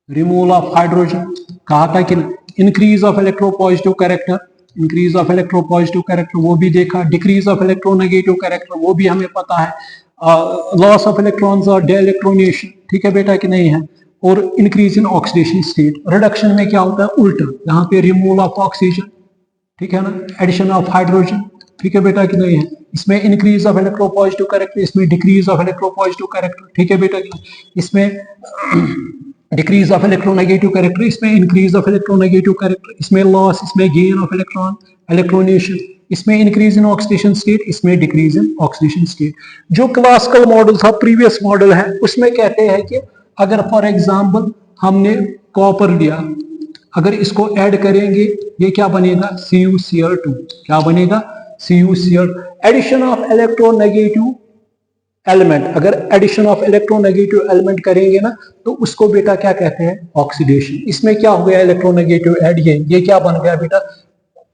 removal of hydrogen, कहा था कि increase of electropositive character, increase of electropositive character वो भी देखा, डिक्रीज ऑफ इलेक्ट्रोनेगेटिव कैरेक्टर वो भी हमें पता है, लॉस ऑफ इलेक्ट्रॉन्स और डे इलेक्ट्रोनेशन, ठीक है बेटा कि नहीं है, और increase in oxidation state. Reduction में क्या होता है उल्टा, यहाँ पे रिमूवल ऑफ ऑक्सीजन, ठीक है ना, एडिशन ऑफ हाइड्रोजन, ठीक है बेटा कि नहीं है, इसमें इंक्रीज ऑफ इलेक्ट्रोपॉजिटिव कैरेक्टर, इसमें डिक्रीज ऑफ इलेक्ट्रोपॉजिटिव कैरेक्टर, ठीक है बेटा, इसमें डिक्रीज ऑफ इलेक्ट्रोनेगेटिव कैरेक्टर, इसमें इंक्रीज ऑफ इलेक्ट्रोनेगेटिव कैरेक्टर, इसमें लॉस, इसमें गेन ऑफ इलेक्ट्रॉन, इलेक्ट्रोनेशन, इसमें इंक्रीज इन ऑक्सीडेशन स्टेट, इसमें डिक्रीज इन ऑक्सीडेशन स्टेट। जो क्लासिकल मॉडल था, प्रीवियस मॉडल है, उसमें कहते हैं कि अगर फॉर एग्जांपल हमने कॉपर लिया, अगर इसको ऐड करेंगे ये क्या बनेगा, CuCl2, क्या बनेगा, CuCl, addition of electronegative element, अगर एडिशन ऑफ इलेक्ट्रोनेगेटिव एलिमेंट करेंगे ना तो उसको बेटा क्या कहते हैं, ऑक्सीडेशन। इसमें क्या हो गया, इलेक्ट्रोनेगेटिव ऐड, ये क्या बन गया बेटा,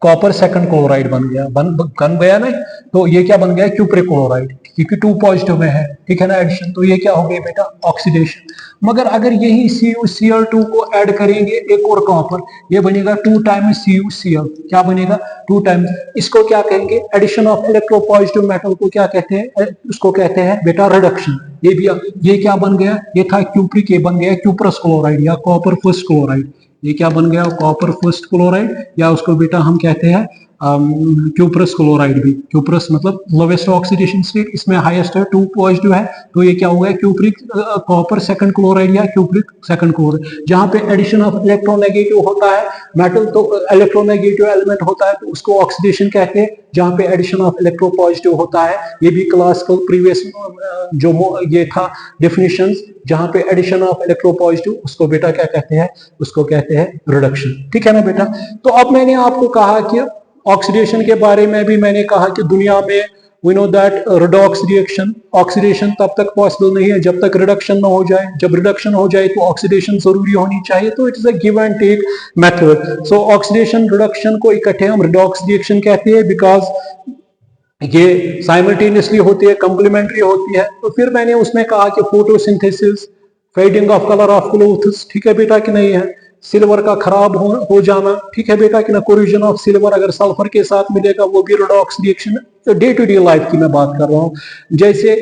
कॉपर सेकंड क्लोराइड बन गया, बन गया ना, तो ये क्या बन गया, क्यूप्रिक क्लोराइड, क्योंकि 2 पॉजिटिव में है, ठीक है ना एडिशन, तो ये क्या हो गया बेटा, ऑक्सीडेशन। मगर अगर यही CuCl2 को ऐड करेंगे एक और कॉपर, ये बनेगा 2 टाइम्स CuCl, क्या बनेगा, 2 टाइम्स, इसको क्या कहेंगे, एडिशन ऑफ इलेक्ट्रोपॉजिटिव मेटल को क्या कहते हैं, उसको कहते हैं बेटा रिडक्शन। ये भी, ये क्या बन गया, ये था क्यूप्रिक, ये बन गया क्यूप्रस क्लोराइड या कॉपर फर्स्ट क्लोराइड, ये क्या बन गया, कॉपर फर्स्ट क्लोराइड, या उसको बेटा हम कहते हैं क्यूप्रस क्लोराइड भी, क्यूप्रस मतलब लोवेस्ट ऑक्सीडेशन स्टेट, इसमें हाईएस्ट है, 2 पॉजिटिव है, तो ये क्या हो गया, क्यूप्रिक कॉपर सेकंड क्लोराइड या क्यूप्रिक सेकंड क्लोराइड। जहां पे एडिशन ऑफ इलेक्ट्रोनेगेटिव होता है मेटल, तो इलेक्ट्रोनेगेटिव एलिमेंट होता है, तो उसको ऑक्सीडेशन कहते हैं। जहां पे एडिशन ऑफ इलेक्ट्रोपॉजिटिव होता है, ये भी क्लासिकल प्रीवियस जो ये था डेफिनेशंस, जहां पे एडिशन ऑफ इलेक्ट्रोपॉजिटिव, उसको बेटा क्या कहते हैं, उसको कहते हैं रिडक्शन, ठीक है ना बेटा। तो अब मैंने आपको कहा कि ऑक्सीडेशन के बारे में भी मैंने कहा कि दुनिया में we know that redox reaction, oxidation तब तक पॉसिबल नहीं है जब तक रिडक्शन ना हो जाए, जब रिडक्शन हो जाए तो ऑक्सीडेशन जरूरी होनी चाहिए, तो it is a give and take method. So oxidation reduction को इकट्ठे हम रिडॉक्स रिएक्शन कहते हैं, बिकॉज ये साइमल्टेनियसली होती है, कंप्लीमेंट्री होती है। तो फिर मैंने उसमें कहा कि photosynthesis, fading of colour of clothes, ठीक है बेटा कि नहीं है, सिल्वर का खराब हो जाना, ठीक है बेटा कि ना, कोरिजन ऑफ सिल्वर अगर सल्फर के साथ मिलेगा वो भी रिडॉक्स रिएक्शन है। तो डे टू डे लाइफ की मैं बात कर रहा हूँ, जैसे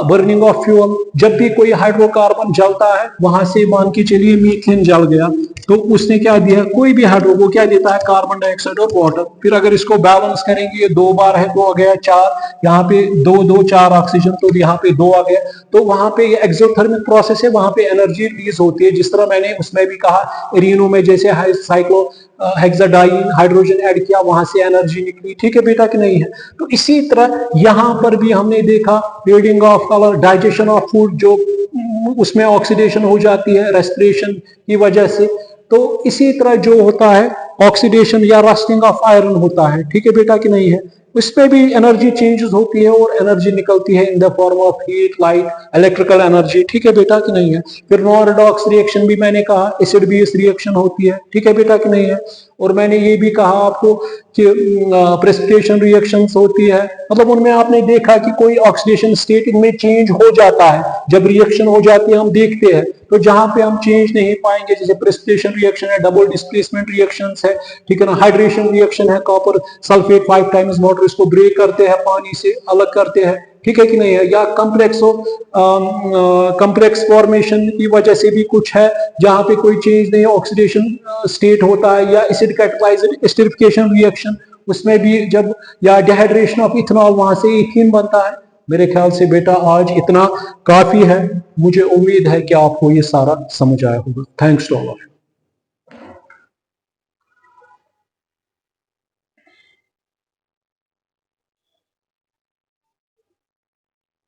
बर्निंग ऑफ फ्यूल, जब भी कोई हाइड्रोकार्बन जलता है, वहां से मान के चलिए मीथेन जल गया, तो उसने क्या दिया, कोई भी हाइड्रो वो क्या देता है, कार्बन डाइऑक्साइड और वाटर। फिर अगर इसको बैलेंस करेंगे, ये 2 बार है तो आ गया 4, यहाँ पे 2 4 ऑक्सीजन, तो यहाँ पे 2 आ गया। तो वहां पे ये एक्सोथर्मिक प्रोसेस है, वहां पे एनर्जी रिलीज होती है, जिस तरह मैंने उसमें भी कहा एरिनो में, जैसे साइक्लो हेक्साडाइन हाइड्रोजन ऐड किया, वहां से एनर्जी निकली, ठीक है बेटा कि नहीं है। तो इसी तरह यहां पर भी हमने देखा fading of colour, digestion of food, जो उसमें ऑक्सीडेशन हो जाती है रेस्पिरेशन की वजह से। तो इसी तरह जो होता है ऑक्सीडेशन या रस्टिंग ऑफ आयरन होता है, ठीक है बेटा कि नहीं है, उसमें भी एनर्जी चेंजेस होती है और एनर्जी निकलती है in the form of heat, light, electrical energy, ठीक है बेटा कि नहीं है। फिर नॉन रिडॉक्स रिएक्शन भी मैंने कहा, एसिड बेस रिएक्शन होती है, ठीक है बेटा कि नहीं है। और मैंने ये भी कहा आपको कि प्रेसिपिटेशन रिएक्शंस होती है, मतलब उनमें आपने देखा कि कोई ऑक्सीडेशन स्टेट इनमें चेंज हो जाता है, जब रिएक्शन हो जाती है हम देखते हैं। तो जहां पे हम चेंज नहीं पाएंगे, जैसे प्रेसिपिटेशन रिएक्शन है, डबल डिस्प्लेसमेंट रिएक्शंस है, ठीक है ना, हाइड्रेशन रिएक्शन है, कॉपर सल्फेट 5 टाइम्स वाटर, इसको ब्रेक करते हैं, पानी से अलग करते हैं, ठीक है कि नहीं है। या कम्प्लेक्स फॉर्मेशन की वजह से भी कुछ है, जहां पे कोई चेंज नहीं, ऑक्सीडेशन स्टेट होता है। या एसिड कैटालाइज्ड एस्टरिफिकेशन रिएक्शन, उसमें भी जब, या डिहाइड्रेशन ऑफ इथेनॉल, वहां से इथीन बनता है। मेरे ख्याल से बेटा आज इतना काफी है, मुझे उम्मीद है कि आपको ये सारा समझ आया होगा। Thanks to all of you.